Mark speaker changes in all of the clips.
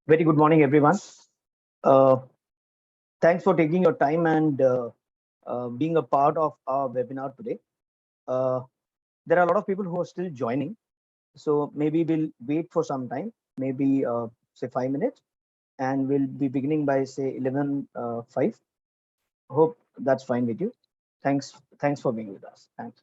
Speaker 1: Very good morning, everyone. Uh, Thanks for taking your time and being a part of our webinar today. Uh, there are a lot of people who are still joining, so maybe we'll wait for some time, maybe say 5 minutes, and we'll be beginning by say 11:05. Hope that's fine with you. Thanks for being with us. Thanks.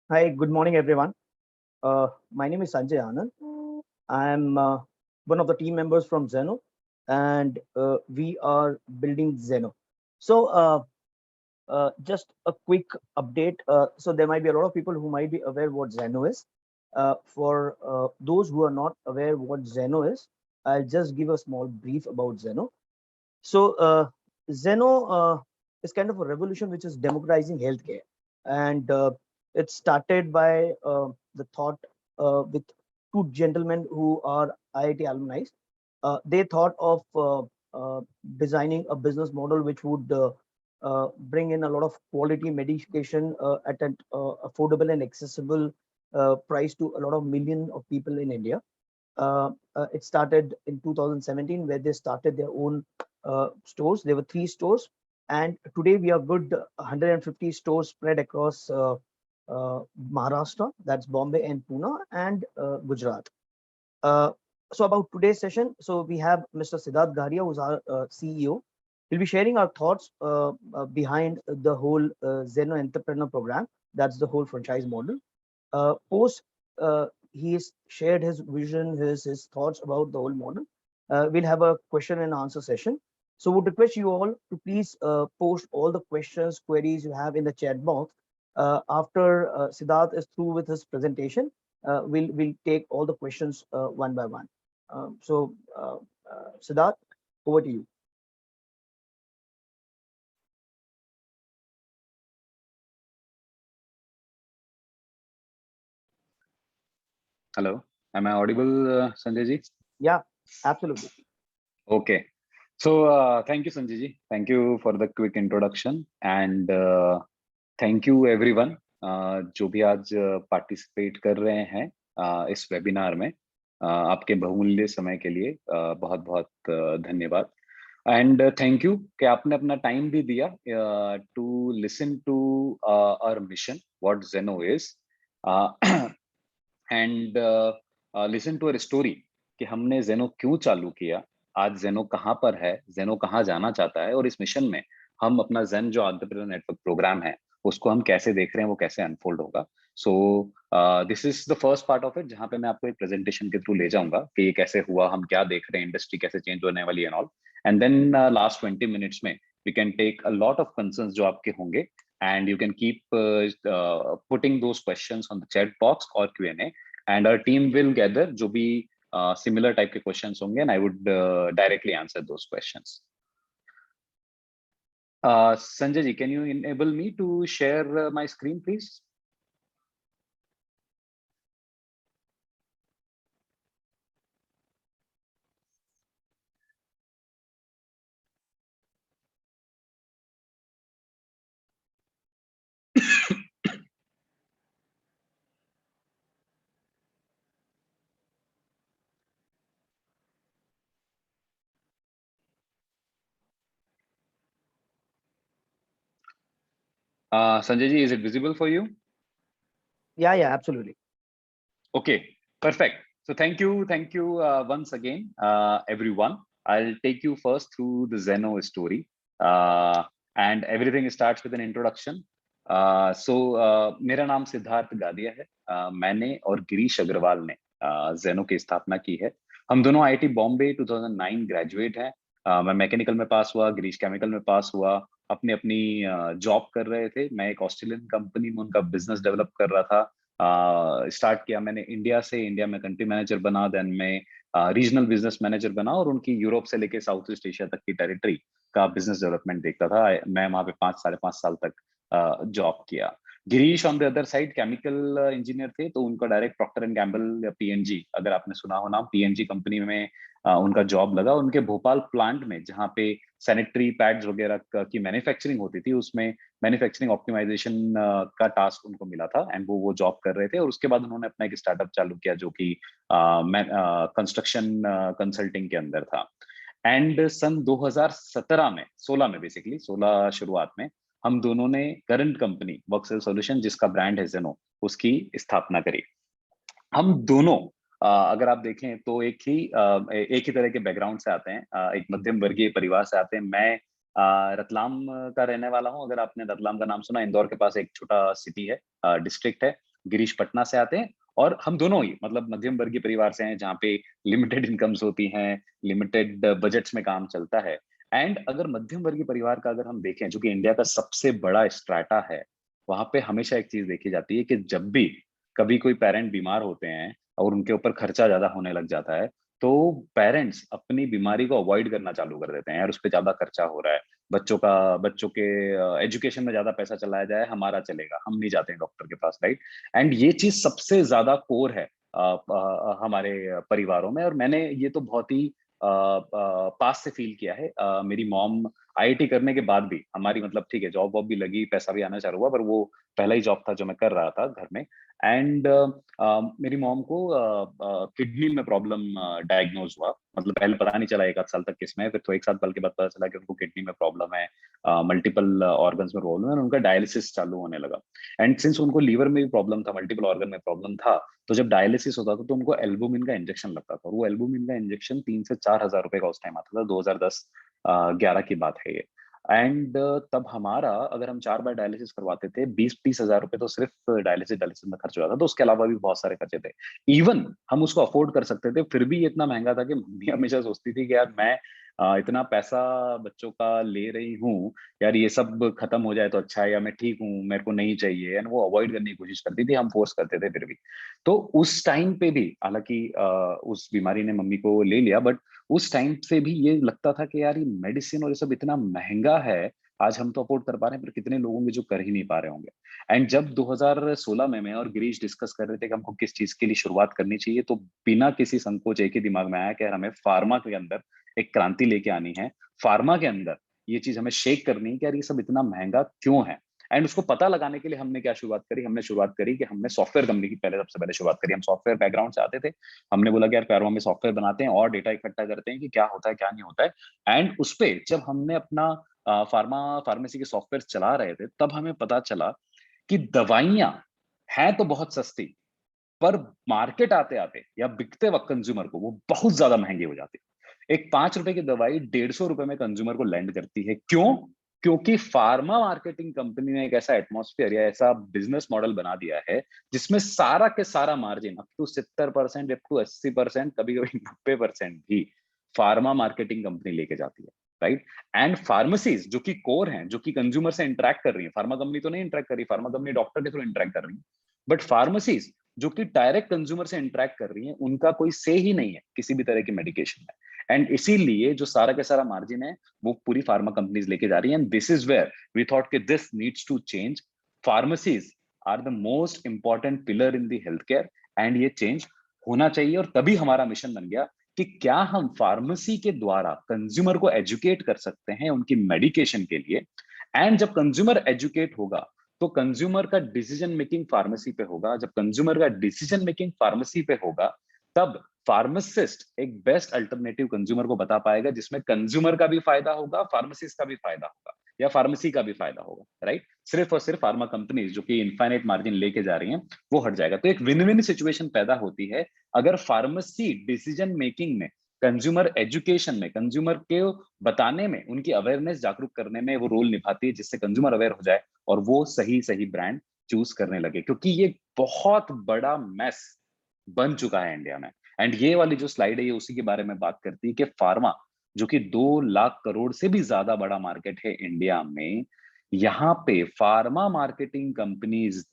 Speaker 1: Hi, good morning, everyone. My name is Sanjay Anand. I'm one of the team members from Zeno, and we are building Zeno. So, just a quick update. So, there might be a lot of people who might be aware what Zeno is. For those who are not aware what Zeno is, I'll just give a small brief about Zeno. So, Zeno is kind of a revolution which is democratizing healthcare, and it started by the thought with two gentlemen who are IIT alumni. They thought of designing a business model which would bring in a lot of quality medication at an affordable and accessible price to a lot of millions of people in India. It started in 2017 where they started their own stores. There were 3 stores, and today we are good 150 stores spread across Maharashtra, that's Bombay and Pune, and Gujarat. Uh, so about today's session, so we have Mr. Siddharth Garia, who's our CEO. We'll be sharing our thoughts behind the whole Zeno Entrepreneur Program. That's the whole franchise model. Post he's shared his vision, his thoughts about the whole model. We'll have a question and answer session. So would request you all to please post all the questions, queries you have in the chat box. After Siddharth is through with his presentation, we'll take all the questions one by one. Siddharth, over to you.
Speaker 2: Hello, am I audible, Sanjay ji?
Speaker 1: Yeah, absolutely.
Speaker 2: Okay. So thank you, Sanjay ji. Thank you for the quick introduction, and thank you everyone जो भी आज participate कर रहे हैं इस webinar में। आपके बहुमूल्य समय के लिए बहुत बहुत धन्यवाद, एंड थैंक यू कि आपने अपना टाइम भी दिया to listen to our mission what Zeno is, and listen to our story कि हमने ज़ेनो क्यों चालू किया, आज ज़ेनो कहाँ पर है, ज़ेनो कहाँ जाना चाहता है, और इस मिशन में हम अपना ज़ेन जो एंटरप्रेन्योर नेटवर्क प्रोग्राम है उसको हम कैसे देख रहे हैं, वो कैसे अनफोल्ड होगा। So this is the first part of it, जहाँ पे मैं आपको एक प्रेजेंटेशन के थ्रू ले जाऊंगा कि ये कैसे हुआ, हम क्या देख रहे हैं, इंडस्ट्री कैसे चेंज होने वाली है and all, and then last 20 minutes में we can take a lot of concerns जो आपके होंगे, and you can keep putting those questions on the chat box or Q&A, and our team will gather जो भी similar type के questions होंगे, and I would directly answer those questions. Sanjay ji, can you enable me to share my screen, please? Sanjay ji, is it visible for you?
Speaker 1: Yeah, absolutely.
Speaker 2: Okay, perfect. So thank you once again, everyone. I'll take you first through the Zeno story, and everything starts with an introduction. मेरा नाम सिद्धार्थ गादिया है। मैंने और गिरीश अग्रवाल ने Zeno की स्थापना की है। हम दोनों IIT बॉम्बे 2009 ग्रेजुएट हैं। मैं मैकेनिकल में पास हुआ, गिरीश केमिकल में पास हुआ। अपनी अपनी जॉब कर रहे थे। मैं एक ऑस्ट्रेलियन कंपनी में उनका बिजनेस डेवलप कर रहा था। स्टार्ट किया मैंने इंडिया से, इंडिया में कंट्री मैनेजर बना, देन मैं रीजनल बिजनेस मैनेजर बना और उनकी यूरोप से लेके साउथ ईस्ट एशिया तक की टेरिटरी का बिजनेस डेवलपमेंट देखता था। मैं वहां पे 5 साढ़े 5 साल तक जॉब किया। Girish on the other side chemical engineer थे, तो उनका डायरेक्ट प्रॉक्टर एंड गैम्बल या पीएनजी, अगर आपने सुना हो नाम, पीएनजी कंपनी में उनका जॉब लगा। उनके भोपाल प्लांट में जहाँ पे सैनिटरी पैड्स वगैरह की मैन्युफैक्चरिंग होती थी, उसमें मैन्युफैक्चरिंग ऑप्टिमाइजेशन का टास्क उनको मिला था, एंड वो जॉब कर रहे थे। और उसके बाद उन्होंने अपना एक स्टार्टअप चालू किया जो कि कंस्ट्रक्शन कंसल्टिंग के अंदर था। एंड सन 2017 में 16 में बेसिकली 16 शुरुआत में हम दोनों ने करंट कंपनी वर्कसेल सॉल्यूशन, जिसका ब्रांड है जेनो, उसकी स्थापना करी। हम दोनों अगर आप देखें तो एक ही तरह के बैकग्राउंड से आते हैं, एक मध्यम वर्गीय परिवार से आते हैं। मैं रतलाम का रहने वाला हूं। अगर आपने रतलाम का नाम सुना, इंदौर के पास एक छोटा सिटी है, डिस्ट्रिक्ट है, गिरीश पटना से आते हैं, और हम दोनों ही मतलब मध्यम वर्गीय परिवार से हैं, जहाँ पे लिमिटेड इनकम्स होती हैं, लिमिटेड बजट्स में काम चलता है। एंड अगर मध्यम वर्गीय परिवार का अगर हम देखें, जो कि इंडिया का सबसे बड़ा स्ट्राटा है, वहां पे हमेशा एक चीज देखी जाती है कि जब भी कभी कोई पेरेंट बीमार होते हैं और उनके ऊपर खर्चा ज्यादा होने लग जाता है, तो पेरेंट्स अपनी बीमारी को अवॉइड करना चालू कर देते हैं, यार उस पर ज्यादा खर्चा हो रहा है, बच्चों के एजुकेशन में ज्यादा पैसा चलाया जाए, हमारा चलेगा, हम नहीं जाते हैं डॉक्टर के पास, राइट। एंड ये चीज सबसे ज्यादा कोर है हमारे परिवारों में, और मैंने ये तो बहुत ही पास से फील किया है। मेरी मॉम आईआईटी करने के बाद भी, हमारी मतलब ठीक है जॉब वॉब भी लगी, पैसा भी आना चालू हुआ, पर वो पहला ही जॉब था जो मैं कर रहा था घर में। एंड मेरी मॉम को किडनी में प्रॉब्लम डायग्नोज हुआ, मतलब पहले पता नहीं चला एक आध साल तक किसमें, फिर तो एक साल के बाद पता चला कि उनको किडनी में प्रॉब्लम है, मल्टीपल ऑर्गन्स में प्रॉब्लम है, उनका डायलिसिस चालू होने लगा। एंड सिंस उनको लीवर में भी प्रॉब्लम था, मल्टीपल ऑर्गन में प्रॉब्लम था, तो जब डायलिसिस होता था तो उनको एल्बुमिन का इंजेक्शन लगता था, और वो एल्बुमिन का इंजेक्शन 3 से 4 हजार रुपए का उस टाइम आता था, 2010-11 की बात है ये। एंड तब हमारा, अगर हम 4 बार डायलिसिस करवाते थे, 20-30 हजार रुपए तो सिर्फ डायलिसिस में खर्च हो जाता था, तो उसके अलावा भी बहुत सारे खर्चे थे। इवन हम उसको अफोर्ड कर सकते थे, फिर भी ये इतना महंगा था कि मम्मी हमेशा सोचती थी कि यार मैं इतना पैसा बच्चों का ले रही हूँ, यार ये सब खत्म हो जाए तो अच्छा है, या मैं ठीक हूँ, मेरे को नहीं चाहिए, एंड वो अवॉइड करने की कोशिश करती थी, हम फोर्स करते थे फिर भी। तो उस टाइम पे भी, हालांकि उस बीमारी ने मम्मी को ले लिया, बट उस टाइम से भी ये लगता था कि यार ये मेडिसिन और ये सब इतना महंगा है, आज हम तो अफोर्ड कर पा रहे हैं, पर कितने लोग होंगे जो कर ही नहीं पा रहे होंगे। एंड जब 2016 में मैं और गिरीश डिस्कस कर रहे थे कि हमको किस चीज के लिए शुरुआत करनी चाहिए, तो बिना किसी संकोच एक ही दिमाग में आया कि यार हमें फार्मा के अंदर एक क्रांति लेके आनी है, फार्मा के अंदर ये चीज हमें शेक करनी है कि यार ये सब इतना महंगा क्यों है। एंड उसको पता लगाने के लिए हमने क्या शुरुआत करी, हमने शुरुआत करी कि हमने सॉफ्टवेयर कंपनी की पहले सबसे पहले शुरुआत करी। हम सॉफ्टवेयर बैकग्राउंड से आते थे, हमने बोला कि यार फार्मा में सॉफ्टवेयर बनाते हैं और डेटा इकट्ठा करते हैं कि क्या होता है क्या नहीं होता है। एंड उस पे जब हमने अपना फार्मेसी के सॉफ्टवेयर चला रहे थे, तब हमें पता चला कि दवाइयां हैं तो बहुत सस्ती, पर मार्केट आते आते या बिकते वक्त कंज्यूमर को वो बहुत ज्यादा महंगी हो जाती है। एक 5 रुपए की दवाई 150 रुपए में कंज्यूमर को लैंड करती है, क्यों? क्योंकि फार्मा मार्केटिंग कंपनी ने एक ऐसा एटमॉस्फेयर या ऐसा बिजनेस मॉडल बना दिया है, जिसमें सारा के सारा margin up to 70%, up to 80%, कभी कभी 90% भी फार्मा मार्केटिंग कंपनी लेके जाती है, राइट। एंड फार्मेसीज जो कि कोर हैं, जो कि कंज्यूमर से इंटरेक्ट कर रही है, फार्मा कंपनी तो नहीं इंटरेक्ट कर रही, फार्मा कंपनी डॉक्टर के थ्रू इंटरेक्ट कर रही है, बट फार्मेसीज जो कि डायरेक्ट कंज्यूमर से इंटरेक्ट कर रही हैं, उनका कोई से ही नहीं है किसी भी तरह की मेडिकेशन में। एंड इसीलिए जो सारा का सारा मार्जिन है वो पूरी फार्मा कंपनीज लेके जा रही हैं। And this is where we thought कि this needs to change. Pharmacies are the most important pillar in the health care, and ये चेंज होना चाहिए। और तभी हमारा मिशन बन गया कि क्या हम फार्मेसी के द्वारा कंज्यूमर को एजुकेट कर सकते हैं उनकी मेडिकेशन के लिए। एंड जब कंज्यूमर एजुकेट होगा, तो कंज्यूमर का डिसीजन मेकिंग फार्मेसी पे होगा। जब कंज्यूमर का डिसीजन मेकिंग फार्मेसी पे होगा, तब फार्मासिस्ट एक बेस्ट अल्टरनेटिव कंज्यूमर को बता पाएगा, जिसमें कंज्यूमर का भी फायदा होगा, फार्मासिस्ट का भी फायदा होगा, या फार्मेसी का भी फायदा होगा, राइट। सिर्फ और सिर्फ फार्मा कंपनीज जो कि इनफाइनाइट मार्जिन लेके जा रही हैं वो हट जाएगा। तो एक विन विन सिचुएशन पैदा होती है अगर फार्मेसी डिसीजन मेकिंग में, कंज्यूमर एजुकेशन में, कंज्यूमर के बताने में, उनकी अवेयरनेस जागरूक करने में वो रोल निभाती है, जिससे कंज्यूमर अवेयर हो जाए और वो सही सही ब्रांड चूज करने लगे। क्योंकि ये बहुत बड़ा मैस बन चुका है इंडिया में। एंड ये वाली जो स्लाइड है ये उसी के बारे में बात करती है कि फार्मा जो कि 2 लाख करोड़ से भी ज्यादा बड़ा मार्केट है इंडिया में, यहाँ पे फार्मा मार्केटिंग कंपनीज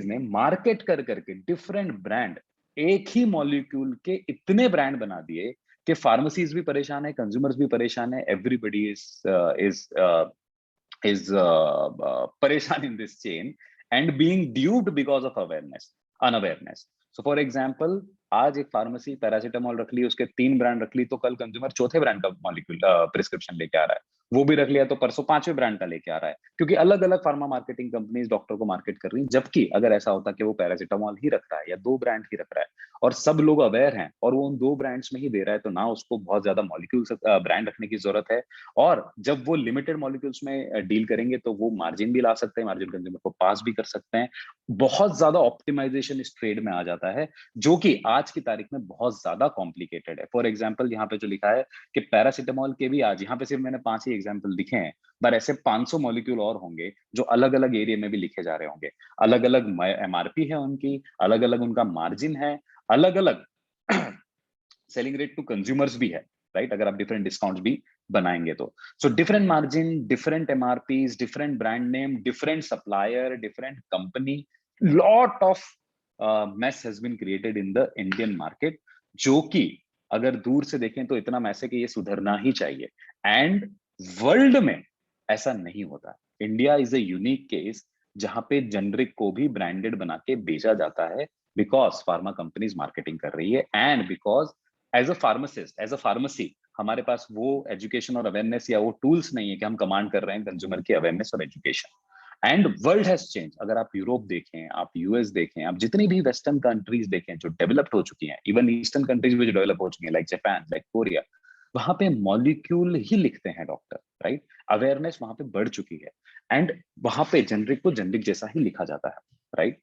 Speaker 2: ने मार्केट कर करके डिफरेंट ब्रांड, एक ही मॉलिक्यूल के इतने ब्रांड बना दिए कि फार्मेसीज भी परेशान है, कंज्यूमर्स भी परेशान है, everybody is pareshan in this chain and being duped because of unawareness. So for example, आज एक फार्मेसी पैरासिटामोल रख ली, उसके 3 ब्रांड रख ली, तो कल कंज्यूमर चौथे ब्रांड का मॉलिक्यूल प्रिस्क्रिप्शन लेके आ रहा है। वो भी रख लिया तो परसों 5वें ब्रांड का लेके आ रहा है, क्योंकि अलग अलग फार्मा मार्केटिंग कंपनीज डॉक्टर को मार्केट कर रही हैं। जबकि अगर ऐसा होता कि वो पैरासिटामोल ही रख रहा है या 2 ब्रांड ही रख रहा है और सब लोग अवेयर हैं और वो उन 2 ब्रांड्स में ही दे रहा है, तो ना उसको बहुत ज्यादा मॉलिक्यूल्स ब्रांड रखने की जरूरत है। और जब वो लिमिटेड मॉलिक्यूल्स में डील करेंगे तो वो मार्जिन भी ला सकते हैं, मार्जिन कंज्यूमर को पास भी कर सकते हैं। बहुत ज्यादा ऑप्टिमाइजेशन इस ट्रेड में आ जाता है, जो कि आज की तारीख में बहुत ज्यादा कॉम्प्लिकेटेड है। फॉर एग्जाम्पल यहाँ पे जो लिखा है कि पैरासिटामोल के भी आज, यहाँ पे सिर्फ मैंने 5 ही एग्जाम्पल दिखे हैं, पर ऐसे 500 मॉलिक्यूल और होंगे जो अलग अलग एरिया में भी लिखे जा रहे होंगे। अलग अलग एमआरपी है उनकी, अलग अलग उनका मार्जिन है, अलग अलग सेलिंग रेट टू कंज्यूमर्स भी है, राइट? अगर आप डिफरेंट डिस्काउंट्स भी बनाएंगे तो। So different margin, different MRPs, different brand name, different supplier, different company, lot of mess has been created in the Indian market, जो कि अगर दूर से देखें तो इतना मैस है कि ये सुधरना ही चाहिए। एंड वर्ल्ड में ऐसा नहीं होता। India is a unique case जहां पे जेनरिक को भी ब्रांडेड बना के बेचा जाता है, बिकॉज फार्मा कंपनीज मार्केटिंग कर रही है, and because as a pharmacist, as a pharmacy, हमारे पास वो एजुकेशन और अवेयरनेस या वो टूल्स नहीं है कि हम कमांड कर रहे हैं कंज्यूमर की अवेयरनेस और education. And world has change. अगर आप यूरोप देखें, आप यूएस देखें, आप जितनी भी वेस्टर्न कंट्रीज देखें जो डेवलप्ड हो चुकी हैं, इवन ईस्टर्न कंट्रीज भी जो डेवलप हो चुकी हैं, लाइक जापान, लाइक कोरिया, वहां पे मॉलिक्यूल ही लिखते हैं डॉक्टर, राइट? अवेयरनेस वहां पे बढ़ चुकी है, एंड वहां पे जेनरिक को जेनरिक जैसा ही लिखा जाता है, राइट?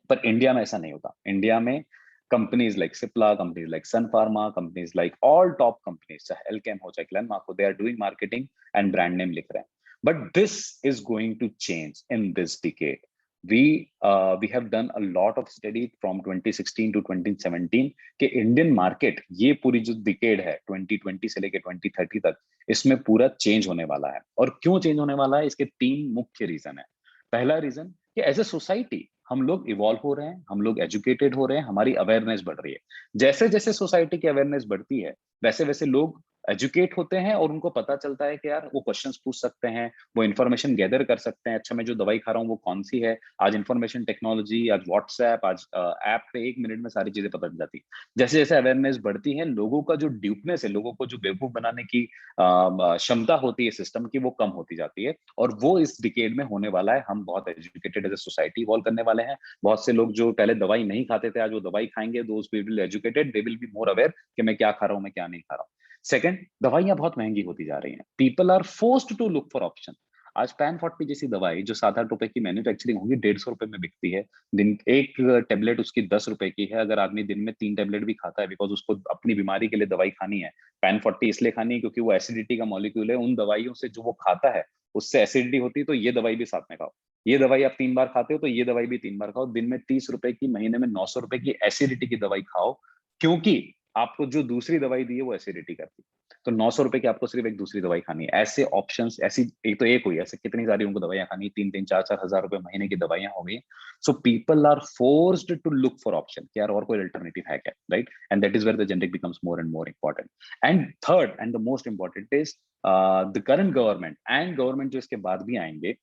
Speaker 2: पर इंडिया में ऐसा नहीं होता। इंडिया में companies like Cipla, companies like Sun Pharma, companies like all top companies, चाहे एल्केम हो चाहे ग्लेनमार्क हो, they are doing marketing and brand name लिख रहे हैं। But this is going to change in this decade. We have done a lot of study from 2016 to 2017 कि Indian market, ये पूरी जो डिकेड है 2020 से लेके 2030 तक, इसमें पूरा चेंज होने वाला है। और क्यों चेंज होने वाला है, इसके 3 मुख्य रीजन है। पहला रीजन कि एज ए सोसाइटी हम लोग इवॉल्व हो रहे हैं, हम लोग एजुकेटेड हो रहे हैं, हमारी अवेयरनेस बढ़ रही है। जैसे जैसे सोसाइटी की अवेयरनेस बढ़ती है, वैसे वैसे लोग एजुकेट होते हैं और उनको पता चलता है कि यार वो क्वेश्चंस पूछ सकते हैं, वो इन्फॉर्मेशन गैदर कर सकते हैं। अच्छा, मैं जो दवाई खा रहा हूँ वो कौन सी है? आज इन्फॉर्मेशन टेक्नोलॉजी, आज व्हाट्सएप, आज ऐप पे 1 मिनट में सारी चीजें पता चल जाती है। जैसे जैसे अवेयरनेस बढ़ती है, लोगों का जो ड्यूपनेस है, लोगों को जो बेवकूफ बनाने की क्षमता होती है सिस्टम की, वो कम होती जाती है। और वो इस डिकेड में होने वाला है। हम बहुत educated as a society evolve करने वाले हैं। बहुत से लोग जो पहले दवाई नहीं खाते थे, आज वो दवाई खाएंगे। Those people educated, they will be more aware कि मैं क्या खा रहा हूँ, मैं क्या नहीं खा रहा हूँ। सेकंड, दवाइयां बहुत महंगी होती जा रही हैं। People are forced to look for option. आज पैन 40 जैसी दवाई जो 7-8 रुपए की मैन्युफैक्चरिंग होगी, 150 रुपए में बिकती है। दिन एक टेबलेट उसकी 10 रुपए की है। अगर आदमी दिन में 3 टेबलेट भी खाता है, बिकॉज उसको अपनी बीमारी के लिए दवाई खानी है। पैन 40 इसलिए खानी है क्योंकि वो एसिडिटी का मॉलिक्यूल है। उन दवाइयों से जो वो खाता है उससे एसिडिटी होती है, तो ये दवाई भी साथ में खाओ। ये दवाई आप 3 बार खाते हो, तो ये दवाई भी 3 बार खाओ। दिन में 30 रुपए की, महीने में 900 रुपए की एसिडिटी की दवाई खाओ, क्योंकि आपको जो दूसरी दवाई दी है वो एसिडिटी करती है। तो 900 रुपए की आपको सिर्फ एक दूसरी दवाई खानी है। ऐसे ऑप्शंस, ऐसी एक तो एक हुई, ऐसे कितनी सारी उनको दवाइयां खानी, 3-3, 4-4 हजार रुपए महीने की दवाइयां हो गई। So people are forced to look for option कि यार और कोई अल्टरनेटिव है क्या, right? And that is where the generic becomes more and more important. And third and the most important is the current government and government जो इसके बाद भी आएंगे,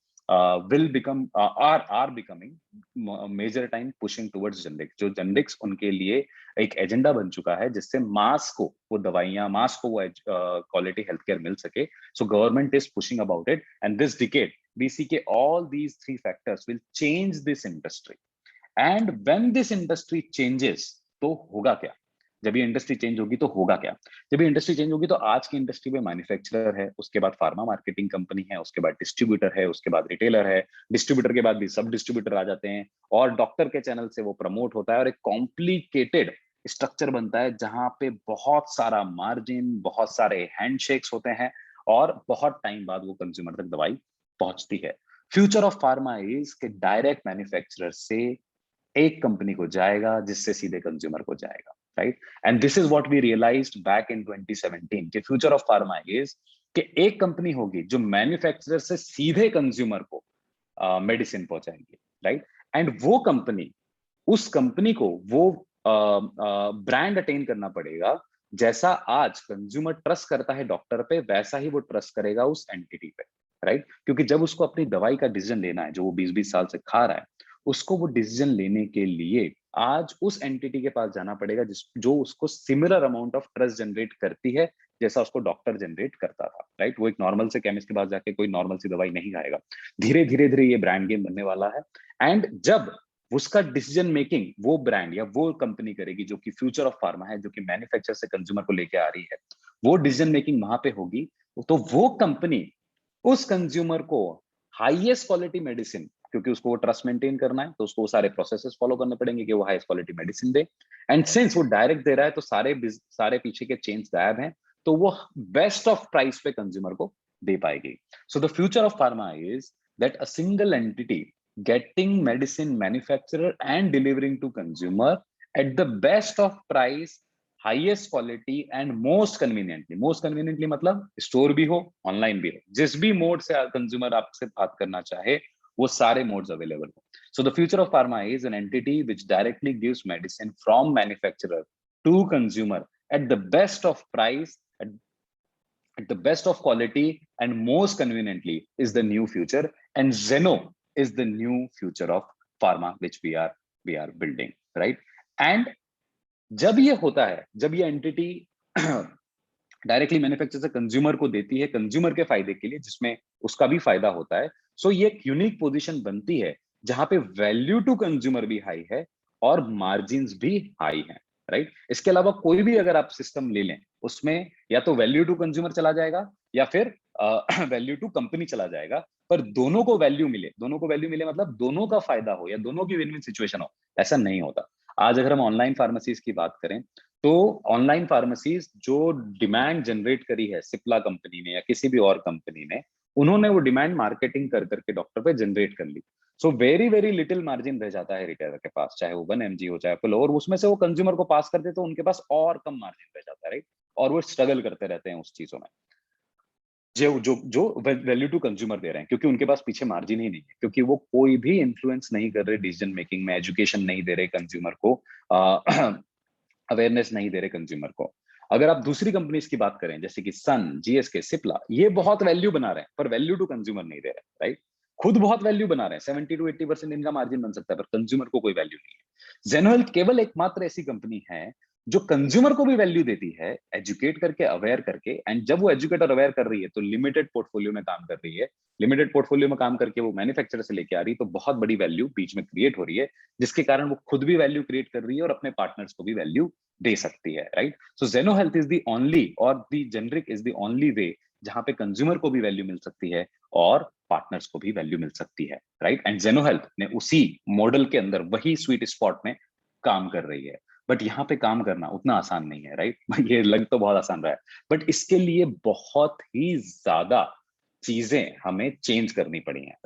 Speaker 2: will become are becoming major time pushing towards generic। जो generics उनके लिए एक agenda बन चुका है, जिससे मास को वो दवाइयां, मास को वो क्वालिटी हेल्थ केयर मिल सके। So government is pushing about it, and this decade we see के all these 3 factors will change this industry. And when this industry changes, तो होगा क्या? जब ये इंडस्ट्री चेंज होगी तो होगा क्या? जब ये इंडस्ट्री चेंज होगी तो आज की इंडस्ट्री में मैन्युफैक्चरर है, उसके बाद फार्मा मार्केटिंग कंपनी है, उसके बाद डिस्ट्रीब्यूटर है, उसके बाद रिटेलर है, डिस्ट्रीब्यूटर के बाद भी सब डिस्ट्रीब्यूटर आ जाते हैं, और डॉक्टर के चैनल से वो प्रमोट होता है, और एक कॉम्प्लिकेटेड स्ट्रक्चर बनता है जहां पे बहुत सारा मार्जिन, बहुत सारे हैंडशेक्स होते हैं, और बहुत टाइम बाद वो कंज्यूमर तक दवाई पहुंचती है। फ्यूचर ऑफ फार्मा इज के डायरेक्ट मैन्युफैक्चरर से एक कंपनी को जाएगा, जिससे सीधे कंज्यूमर को जाएगा, right? And this is what we realised back in 2017 कि फ्यूचर ऑफ फार्मा इज कि एक कंपनी होगी जो मैन्युफैक्चरर से सीधे कंज्यूमर को मेडिसिन पहुंचाएंगे, राइट? एंड वो कंपनी, उस कंपनी को वो ब्रांड अटेन करना पड़ेगा। जैसा आज कंज्यूमर ट्रस्ट करता है डॉक्टर पे, वैसा ही वो ट्रस्ट करेगा उस एंटिटी पे, राइट? क्योंकि जब उसको अपनी दवाई का डिसीजन लेना है, जो वो 20-20 साल से खा रहा है, उसको वो डिसीजन लेने के लिए आज उस एंटिटी के पास जाना पड़ेगा जो उसको similar amount of trust generate करती है, जैसा उसको डॉक्टर जनरेट करता था, राइट? वो एक नॉर्मल से केमिस्ट के पास जाके कोई नॉर्मल सी दवाई नहीं खाएगा। धीरे धीरे धीरे ये ब्रांड गेम बनने वाला है। एंड जब उसका डिसीजन मेकिंग वो ब्रांड या वो कंपनी करेगी, जो कि फ्यूचर ऑफ फार्मा है, जो कि मैन्युफैक्चर से कंज्यूमर को लेके आ रही है, वो डिसीजन मेकिंग वहां पे होगी, तो वो कंपनी उस कंज्यूमर को हाईएस्ट क्वालिटी मेडिसिन, क्योंकि उसको वो ट्रस्ट मेंटेन करना है, तो उसको सारे प्रोसेसेस फॉलो करने पड़ेंगे कि वो highest quality medicine they. And since वो डायरेक्ट दे रहा है, तो सारे पीछे के चेन्स गायब हैं, तो वो बेस्ट ऑफ प्राइस पे कंज्यूमर को दे पाएगी. So the future of pharma is that a single entity getting medicine manufacturer and delivering to consumer at the best of price, highest quality and most conveniently मतलब store भी हो, online भी हो, जिस भी मोड से कंज्यूमर आपसे बात करना चाहे वो सारे मोड्स अवेलेबल हो. So the future of pharma is an entity which directly gives medicine from manufacturer to consumer at the best of price, at the best of quality and most conveniently is the new future, and Zeno is the new future of pharma which we are building, right? And जब ये होता है, जब ये entity directly manufacturer से consumer को देती है कंज्यूमर के फायदे के लिए, जिसमें उसका भी फायदा होता है, सो ये एक यूनिक पोजीशन बनती है जहां पे वैल्यू टू कंज्यूमर भी हाई है और मार्जिन्स भी हाई है, राइट? इसके अलावा कोई भी अगर आप सिस्टम ले लें, उसमें या तो वैल्यू टू कंज्यूमर चला जाएगा या फिर वैल्यू टू कंपनी चला जाएगा, पर दोनों को वैल्यू मिले मतलब दोनों का फायदा हो या दोनों की विन विन सिचुएशन हो, ऐसा नहीं होता. आज अगर हम ऑनलाइन फार्मेसीज की बात करें तो ऑनलाइन फार्मेसीज जो डिमांड जनरेट करी है सिप्ला कंपनी ने या किसी भी और कंपनी ने, उन्होंने वो डिमांड मार्केटिंग कर करके डॉक्टर पे जनरेट कर ली. So very very little margin रह जाता है रिटेलर के पास, चाहे वो 1 mg हो चाहे अपोलो, और उसमें से वो कंज्यूमर को पास कर दे तो उनके पास और कम मार्जिन रह जाता है, राइट? और वो स्ट्रगल करते रहते हैं उस चीजों में जो जो जो वैल्यू टू कंज्यूमर दे रहे हैं, क्योंकि उनके पास पीछे मार्जिन ही नहीं है, क्योंकि वो कोई भी इन्फ्लुएंस नहीं कर रहे डिसीजन मेकिंग में, एजुकेशन नहीं दे रहे कंज्यूमर को, अवेयरनेस नहीं दे रहे कंज्यूमर को. अगर आप दूसरी कंपनीज की बात करें जैसे कि सन, जीएसके, सिप्ला, ये बहुत वैल्यू बना रहे हैं पर वैल्यू टू कंज्यूमर नहीं दे रहे, राइट? खुद बहुत वैल्यू बना रहे हैं, 70 to 80% इनका मार्जिन बन सकता है, पर कंज्यूमर को कोई वैल्यू नहीं है. जेनो हेल्थ केवल एकमात्र ऐसी कंपनी है जो कंज्यूमर को भी वैल्यू देती है, एजुकेट करके, अवेयर करके, एंड जब वो एजुकेट और अवेयर कर रही है तो लिमिटेड पोर्टफोलियो में काम कर रही है. लिमिटेड पोर्टफोलियो में काम करके वो मैन्युफैक्चरर से लेके आ रही है, तो बहुत बड़ी वैल्यू बीच में क्रिएट हो रही है, जिसके कारण वो खुद भी वैल्यू क्रिएट कर रही है और अपने पार्टनर्स को भी वैल्यू दे सकती है, राइट? सो जेनो हेल्थ इज द ओनली और the generic is the only way जहां पे कंज्यूमर को भी वैल्यू मिल सकती है और पार्टनर्स को भी वैल्यू मिल सकती है, राइट? एंड जेनो हेल्थ ने उसी मॉडल के अंदर वही स्वीट स्पॉट में काम कर रही है. बट यहाँ पे काम करना उतना आसान नहीं है, राइट? ये लग तो बहुत आसान रहा है, बट इसके लिए बहुत ही ज्यादा चीजें हमें चेंज करनी पड़ी हैं,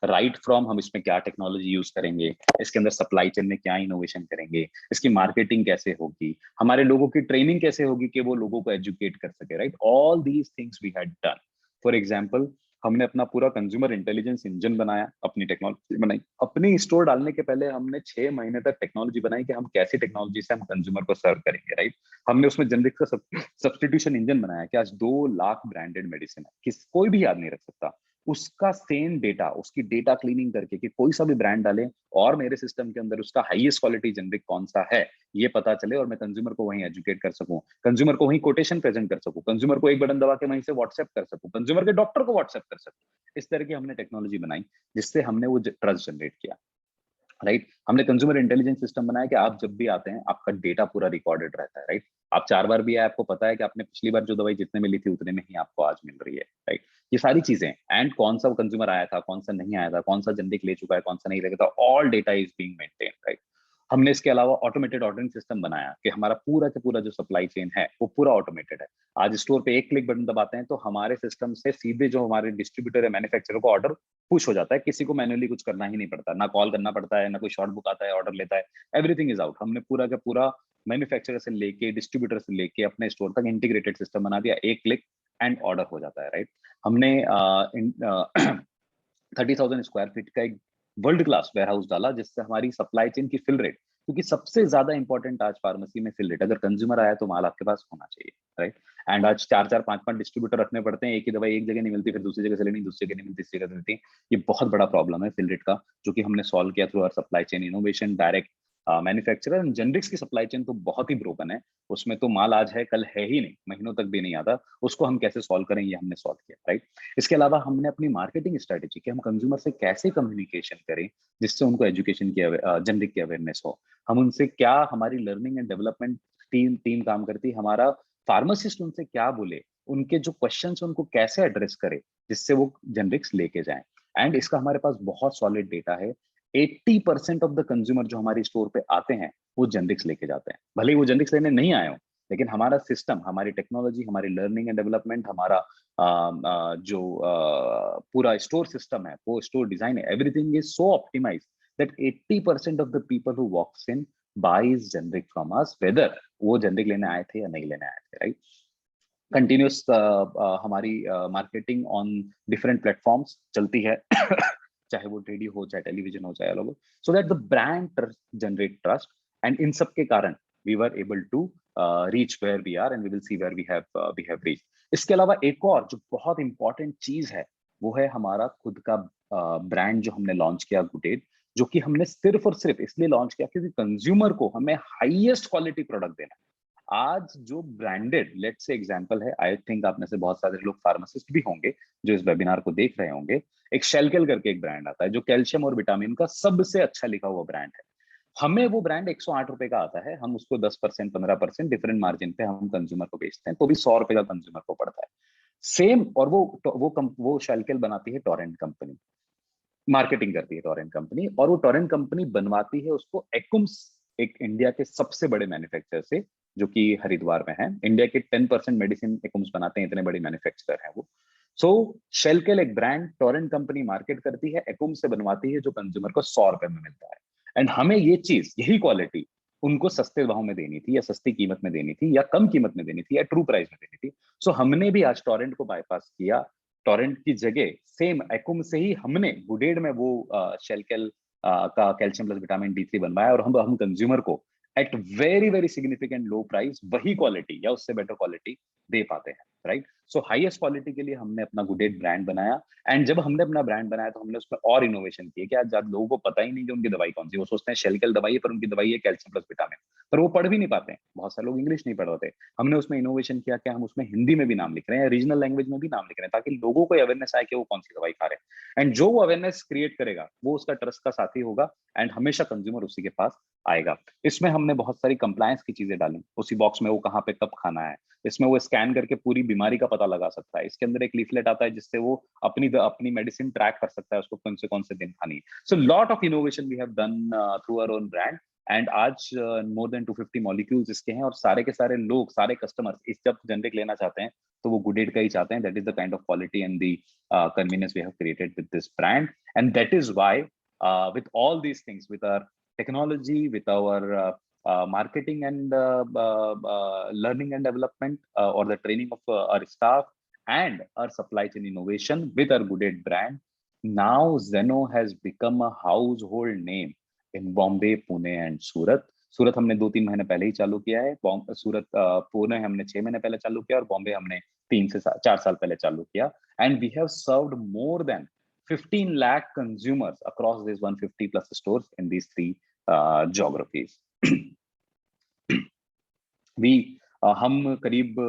Speaker 2: राइट फ्रॉम हम इसमें क्या टेक्नोलॉजी यूज करेंगे, इसके अंदर सप्लाई चेन में क्या इनोवेशन करेंगे, इसकी मार्केटिंग कैसे होगी, हमारे लोगों की ट्रेनिंग कैसे होगी कि वो लोगों को एजुकेट कर सके, right? All these things we had done. For example, हमने अपना पूरा कंज्यूमर इंटेलिजेंस इंजन बनाया, अपनी टेक्नोलॉजी बनाई, अपनी स्टोर डालने के पहले हमने 6 महीने तक टेक्नोलॉजी बनाई कि हम कैसी टेक्नोलॉजी से हम कंज्यूमर को सर्व करेंगे, राइट? हमने उसमें जनरिक का सब्स्टिट्यूशन इंजन बनाया कि आज 2 लाख ब्रांडेड मेडिसिन है, कोई भी याद नहीं रख सकता उसका सेम डेटा, उसकी डेटा क्लीनिंग करके कि कोई सा भी ब्रांड डाले और मेरे सिस्टम के अंदर उसका हाईएस्ट क्वालिटी जनरिक कौन सा है ये पता चले और मैं कंज्यूमर को वहीं एजुकेट कर सकूं, कंज्यूमर को वहीं कोटेशन प्रेजेंट कर सकूं, कंज्यूमर को एक बटन दबा के वहीं से व्हाट्सएप कर सकूं, कंज्यूमर के डॉक्टर को व्हाट्सएप कर सकूं. इस तरह की हमने टेक्नोलॉजी बनाई जिससे हमने वो ट्रस्ट जनरेट किया, राइट? हमने कंज्यूमर इंटेलिजेंस सिस्टम बनाया कि आप जब भी आते हैं आपका डेटा पूरा रिकॉर्डेड रहता है, राइट? आप 4 बार भी आए, आपको पता है कि आपने पिछली बार जो दवाई जितने में ली थी उतने में ही आपको आज मिल रही है, राइट? ये सारी चीजें, एंड कौन सा कंज्यूमर आया था, कौन सा नहीं आया था, कौन सा जनरिक ले चुका है, कौन सा नहीं लेगा था, all data is being maintain, right? हमने इसके अलावा ऑटोमेटेड ऑर्डरिंग सिस्टम बनाया कि हमारा पूरा का पूरा जो सप्लाई चेन है वो पूरा ऑटोमेटेड है. आज स्टोर पे एक क्लिक बटन दबाते हैं तो हमारे सिस्टम से सीधे जो हमारे डिस्ट्रीब्यूटर है, मैन्युफैक्चरर को ऑर्डर पुश हो जाता है, किसी को मैन्युअली कुछ करना ही नहीं पड़ता, ना कॉल करना पड़ता है, ना कोई शॉर्ट बुक आता है, ऑर्डर लेता है, एवरीथिंग इज आउट. हमने पूरा का पूरा मैन्युफैक्चरर से लेके डिस्ट्रीब्यूटर से लेके अपने स्टोर तक इंटीग्रेटेड सिस्टम बना दिया, एक क्लिक एंड ऑर्डर हो जाता है, राइट? हमने 30,000 स्क्वायर फीट का एक वर्ल्ड क्लास वेयर हाउस डाला जिससे हमारी सप्लाई चेन की फिल रेट, क्योंकि सबसे ज्यादा इंपॉर्टेंट आज फार्मेसी में फिल रेट, अगर कंज्यूमर आया तो माल आपके पास होना चाहिए, राइट? एंड आज 4-4, 5-5 डिस्ट्रीब्यूटर रखने पड़ते हैं, एक ही दवाई एक जगह नहीं मिलती, फिर दूसरी जगह से लेनी, दूसरी जगह नहीं मिलती, तीसरी जगह से मिलती. ये बहुत बड़ा प्रॉब्लम है फिल रेट का, जो कि हमने सॉल्व किया through our supply chain innovation, direct manufacturer and generics की सप्लाई चेन तो बहुत ही ब्रोकन है, उसमें तो माल आज है कल है ही नहीं, महीनों तक भी नहीं आता, उसको हम कैसे सॉल्व करें ये हमने सॉल्व किया, राइट? इसके अलावा हमने अपनी मार्केटिंग स्ट्रेटेजी कि हम कंज्यूमर से कैसे कम्युनिकेशन करें जिससे उनको एजुकेशन की जनरिक की अवेयरनेस हो, हम उनसे क्या, हमारी लर्निंग एंड डेवलपमेंट टीम काम करती है, हमारा फार्मासिस्ट उनसे क्या बोले, उनके जो क्वेश्चन उनको कैसे एड्रेस करे जिससे वो जनरिक्स लेके जाएं. एंड इसका हमारे पास बहुत सॉलिड डेटा है. 80% ऑफ द कंज्यूमर जो हमारी स्टोर पे आते हैं वो जनरिक्स लेके जाते हैं, भले ही वो जनरिक्स लेने नहीं आए हो, लेकिन हमारा सिस्टम, हमारी टेक्नोलॉजी, हमारी लर्निंग एंड डेवलपमेंट, हमारा जो पूरा स्टोर सिस्टम है, वो स्टोर डिजाइन है, everything is so optimised that 80% of the people who walks in buys generic from us, whether वो जेनरिक लेने आए थे या नहीं लेने आए थे, राइट? कंटिन्यूस हमारी मार्केटिंग ऑन डिफरेंट प्लेटफॉर्म्स चलती है चाहे वो रेडियो हो, चाहे टेलीविजन हो, चाहे अलग हो, so that the brand generate trust, and इन सब के कारण we were able to reach where we are, and we will see where we have reach. इसके अलावा एक और जो बहुत इंपॉर्टेंट चीज है, वो है हमारा खुद का ब्रांड जो हमने लॉन्च किया, गुडेट, जो कि हमने सिर्फ और सिर्फ इसलिए लॉन्च किया क्योंकि कंज्यूमर को हमें हाईएस्ट क्वालिटी प्रोडक्ट देना है। आज जो ब्रांडेड, लेट से एग्जांपल है, आई थिंक आप में से बहुत सारे लोग फार्मासिस्ट भी होंगे जो इस वेबिनार को देख रहे होंगे, एक शेलकेल करके एक ब्रांड आता है जो कैल्शियम और विटामिन का सबसे अच्छा लिखा हुआ ब्रांड है। हमें वो ब्रांड 108 रुपए का आता है, हम उसको 10% 15% डिफरेंट मार्जिन पे हम कंज्यूमर को बेचते हैं, तो भी 100 रुपए का कंज्यूमर को पड़ता है। सेम, और वो शेलकेल बनाती है टोरेंट कंपनी, मार्केटिंग करती है टोरेंट कंपनी, और वो टोरेंट कंपनी बनवाती है उसको एक्युम्स, एक इंडिया के सबसे बड़े मैन्युफैक्चरर से, जो कि हरिद्वार में है। इंडिया के 10% मेडिसिन एक्युम्स बनाते हैं, इतने बड़े मैन्युफैक्चरर हैं वो। सो शेलकेल एक ब्रांड टोरेंट कंपनी मार्केट करती है, एक्युम्स से बनवाती है, जो कंज्यूमर को 100 रुपए में मिलता है। एंड हमें ये चीज, यही क्वालिटी उनको सस्ते भाव में देनी थी, या सस्ती कीमत में देनी थी, या कम कीमत में देनी थी, या ट्रू प्राइस में देनी थी। सो हमने भी आज टोरेंट को बाईपास किया, टोरेंट की जगह सेम एक्युम से ही हमने गुडेड में वो शेलकेल का कैल्शियम प्लस विटामिन D3 बनवाया, और हम कंज्यूमर को at very very significant low price वही क्वालिटी या उससे बेटर क्वालिटी दे पाते हैं, राइट? सो हाईएस्ट क्वालिटी के लिए हमने अपना गुडेड ब्रांड बनाया। एंड जब हमने अपना ब्रांड बनाया तो हमने उसमें और इनोवेशन किए कि आज लोगों को पता ही नहीं कि उनकी दवाई कौन सी, वो सोचते हैं शेलकेल दवाई है, पर उनकी दवाई है कैल्शियम प्लस विटामिन, पर वो पढ़ भी नहीं पाते हैं, बहुत सारे लोग इंग्लिश नहीं पढ़ पाते। हमने उसमें इनोवेशन किया कि हम उसमें हिंदी में भी नाम लिख रहे हैं, रीजनल लैंग्वेज में भी नाम लिख रहे हैं, ताकि लोगों को अवेयरनेस आए कि वो कौन सी दवाई खा रहे हैं। एंड जो वो अवेयरनेस क्रिएट करेगा वो उसका ट्रस्ट का साथी होगा, एंड हमेशा कंज्यूमर उसी के पास आएगा। इसमें हमने बहुत सारी कंप्लायंस की चीजें डाली उसी बॉक्स में, वो कहाँ पे कब खाना है, इसमें वो स्कैन करके पूरी बीमारी का पता लगा सकता है, इसके अंदर एक लीफलेट आता है जिससे वो अपनी मेडिसिन ट्रैक कर सकता है, उसको कौन से दिन खानी है। So lot of innovation we have done through our own brand, and आज मोर देन 250 मॉलिक्यूल्स इसके हैं, और सारे के सारे लोग, सारे कस्टमर्स इस जब जेनरिक लेना चाहते हैं तो वो गुडेड का ही चाहते हैं। That is the kind of quality and the convenience we have created with this brand, and that is why with all these things, with our technology, with our marketing and learning and development, or the training of our staff, and our supply chain innovation with our Goodate brand, now Zeno has become a household name in Bombay, Pune and Surat. सूरत हमने 2-3 महीने पहले ही चालू किया है, सूरत पुणे हमने 6 महीने पहले चालू किया, और बॉम्बे हमने 3 से 4 साल पहले चालू किया। And we have served more than 15 lakh consumers across these 150 plus stores in these 3 geographies. हम करीब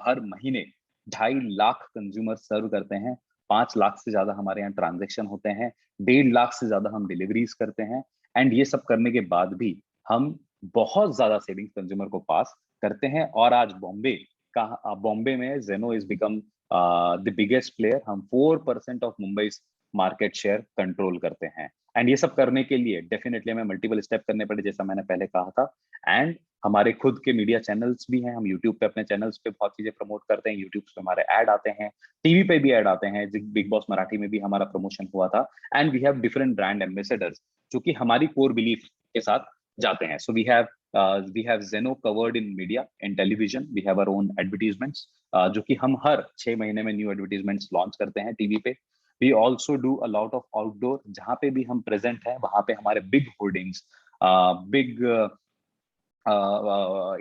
Speaker 2: हर महीने 2.5 लाख कंज्यूमर सर्व करते हैं, 5 लाख से ज्यादा हमारे यहाँ ट्रांजैक्शन होते हैं, 1.5 लाख से ज्यादा हम डिलीवरीज करते हैं। एंड ये सब करने के बाद भी हम बहुत ज्यादा सेविंग्स कंज्यूमर को पास करते हैं। और आज बॉम्बे में जेनो is become the biggest player. हम 4% of Mumbai market share control करते हैं। एंड ये सब करने के लिए डेफिनेटली हमें मल्टीपल स्टेप करने पड़े, जैसा मैंने पहले कहा था। एंड हमारे खुद के मीडिया चैनल्स भी हैं, हम यूट्यूब पे अपने चैनल्स पे बहुत चीजें प्रमोट करते हैं, यूट्यूब पे हमारे ऐड आते हैं, टीवी पे भी ऐड आते हैं, बिग बॉस मराठी में भी हमारा प्रमोशन हुआ था। And we have different brand ambassadors जो कि हमारी कोर बिलीफ के साथ जाते हैं। So we have Zeno covered in media, in television, we have our own advertisements, जो कि हम हर 6 महीने में न्यू एडवर्टीजमेंट्स लॉन्च करते हैं टीवी पे। We also do a lot of outdoor, जहां पे भी हम प्रेजेंट हैं वहां पे हमारे big hoardings, big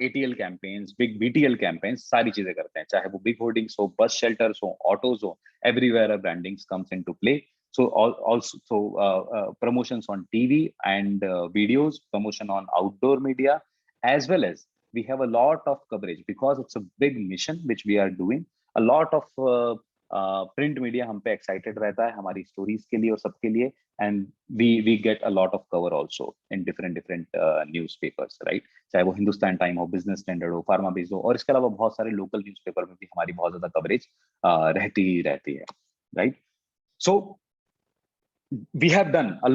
Speaker 2: ATL campaigns, big BTL campaigns, सारी चीजें करते हैं, चाहे वो बिग होर्डिंग्स हो, बस शेल्टर्स हो, ऑटोज हो, everywhere brandings comes into play. So also promotions on TV and videos, promotion on outdoor media, as well as we have a lot of coverage because it's a big mission which we are doing. A lot of print media हम पे excited रहता है हमारी stories के लिए और सबके लिए, and we get a lot of cover also in different newspapers, right? चाहे वो हिंदुस्तान टाइम हो, बिजनेस स्टैंडर्ड हो, फार्मा बीज हो, और इसके अलावा बहुत सारे लोकल न्यूज़पेपर में भी हमारी बहुत ज्यादा कवरेज रहती है, right? So we have done a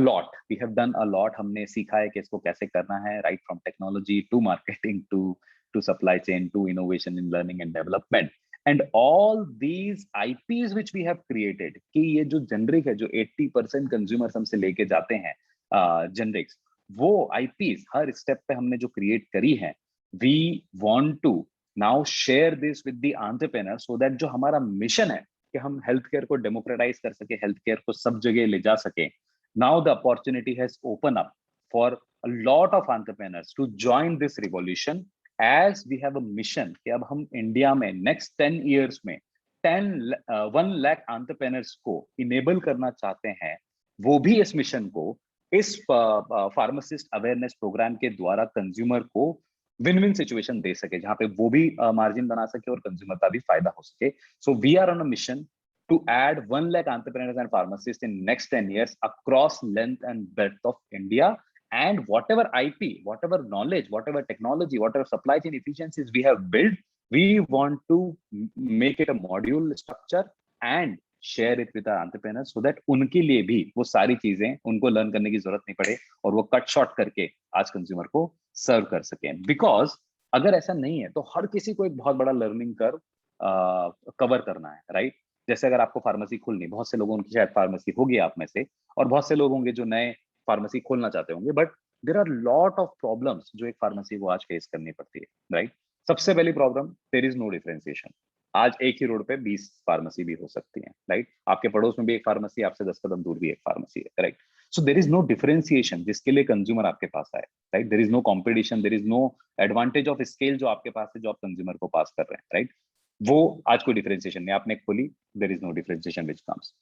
Speaker 2: lot. हमने सीखा है कि इसको कैसे करना है, right from technology to marketing to supply chain to innovation in learning and development and all these IPs which we have created. कि ये जो जेनरिक है, जो 80% कंज्यूमर्स हमसे लेके जाते हैं जेनरिक्स, वो आईपीज हर स्टेप पे हमने जो क्रिएट करी है, we want to now share this with the entrepreneur so that जो हमारा मिशन है कि हम हेल्थ केयर को डेमोक्रेटाइज कर सके, हेल्थ केयर को सब जगह ले जा सके। Now the opportunity has open up for a lot of entrepreneurs to join this revolution as we have a mission कि अब हम इंडिया में नेक्स्ट 10 ईयर्स में 1 लाख एंटरप्रेन्योर्स को इनेबल करना चाहते हैं। वो भी इस मिशन को इस फार्मासिस्ट अवेयरनेस प्रोग्राम के द्वारा कंज्यूमर को विन विन सिचुएशन दे सके, जहां पे वो भी मार्जिन बना सके और कंज्यूमर का भी फायदा हो सके। So we are on a mission to add 1 lakh entrepreneurs and pharmacists in next 10 years across length and breadth of India. And whatever IP, whatever knowledge, whatever technology, whatever supply chain efficiencies we have built, we want to make it a module structure and share it with our entrepreneurs so that उनके लिए भी वो सारी चीजें उनको learn करने की जरूरत नहीं पड़े और वो कट शॉर्ट करके आज कंज्यूमर को सर्व कर सकें। बिकॉज अगर ऐसा नहीं है तो हर किसी को एक बहुत बड़ा लर्निंग कर्व कवर करना है, राइट। जैसे अगर आपको फार्मेसी खोलनी, बहुत से लोगों की शायद फार्मेसी होगी आप में से, और बहुत से लोग होंगे जो नए फार्मेसी खोलना चाहते होंगे, but there are lot of problems जो एक फार्मेसी को आज फेस करनी पड़ती है, राइट। सबसे पहली problem, there is no differentiation. आज एक ही रोड पे 20 फार्मेसी भी हो सकती है, राइट। आपके पड़ोस में भी एक फार्मेसी, आपसे 10 कदम दूर भी एक फार्मेसी है, right. So there is no differentiation जिसके लिए कंज्यूमर आपके पास आए, right. There is no competition, there is no advantage of scale जो आपके पास है, जो आप कंज्यूमर को पास कर रहे हैं, राइट। वो आज कोई डिफरेंशिएशन नहीं, आपने खोली, there is no differentiation which comes.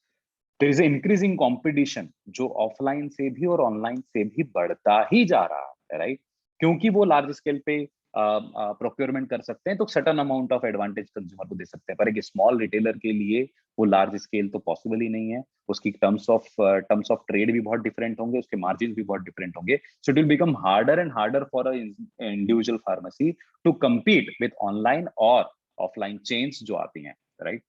Speaker 2: There is increasing competition जो ऑफलाइन से भी और ऑनलाइन से भी बढ़ता ही जा रहा है, राइट। क्योंकि वो लार्ज स्केल पे प्रोक्योरमेंट कर सकते हैं तो certain amount of advantage consumer को दे सकते हैं, पर एक स्मॉल रिटेलर के लिए वो लार्ज स्केल तो पॉसिबल ही नहीं है। उसकी टर्म्स ऑफ ट्रेड भी बहुत डिफरेंट होंगे, उसके मार्जिन भी बहुत डिफरेंट होंगे। So it will become harder and harder for a individual pharmacy to compete with online और ऑफलाइन चेन्स जो आती हैं, right.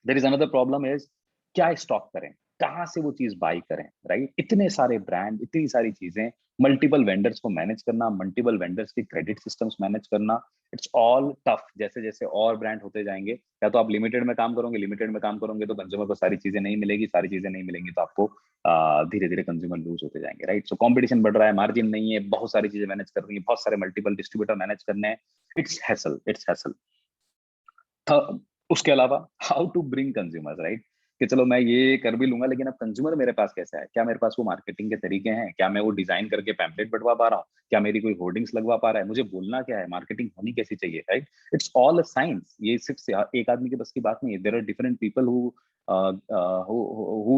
Speaker 2: There is another problem is क्या स्टॉक करें, कहाँ से वो चीज बाई करें, राइट। इतने सारे ब्रांड, इतनी सारी चीजें, मल्टीपल वेंडर्स को मैनेज करना, मल्टीपल वेंडर्स के क्रेडिट सिस्टम्स मैनेज करना, इट्स ऑल टफ। जैसे जैसे और ब्रांड होते जाएंगे, या तो आप लिमिटेड में काम करोगे, लिमिटेड में काम करोगे तो कंज्यूमर को सारी चीजें नहीं मिलेगी, सारी चीजें नहीं मिलेंगी तो आपको धीरे धीरे कंज्यूमर लूज होते जाएंगे, राइट। सो कॉम्पिटिशन बढ़ रहा है, मार्जिन नहीं है, बहुत सारी चीजें मैनेज कर रही है, बहुत सारे मल्टीपल डिस्ट्रीब्यूटर मैनेज करने हैं। It's hassle, it's hassle. उसके अलावा how to bring consumers, right. कि चलो मैं ये कर भी लूंगा, लेकिन अब कंज्यूमर मेरे पास कैसा है, क्या मेरे पास वो मार्केटिंग के तरीके हैं, क्या मैं वो डिजाइन करके पैम्पलेट बंटवा पा रहा हूँ, क्या मेरी कोई होर्डिंग्स लगवा पा रहा है, मुझे बोलना क्या है, मार्केटिंग होनी कैसी चाहिए, right. It's all a science. ये सिर्फ एक आदमी के बस की बात नहीं है। There are different people who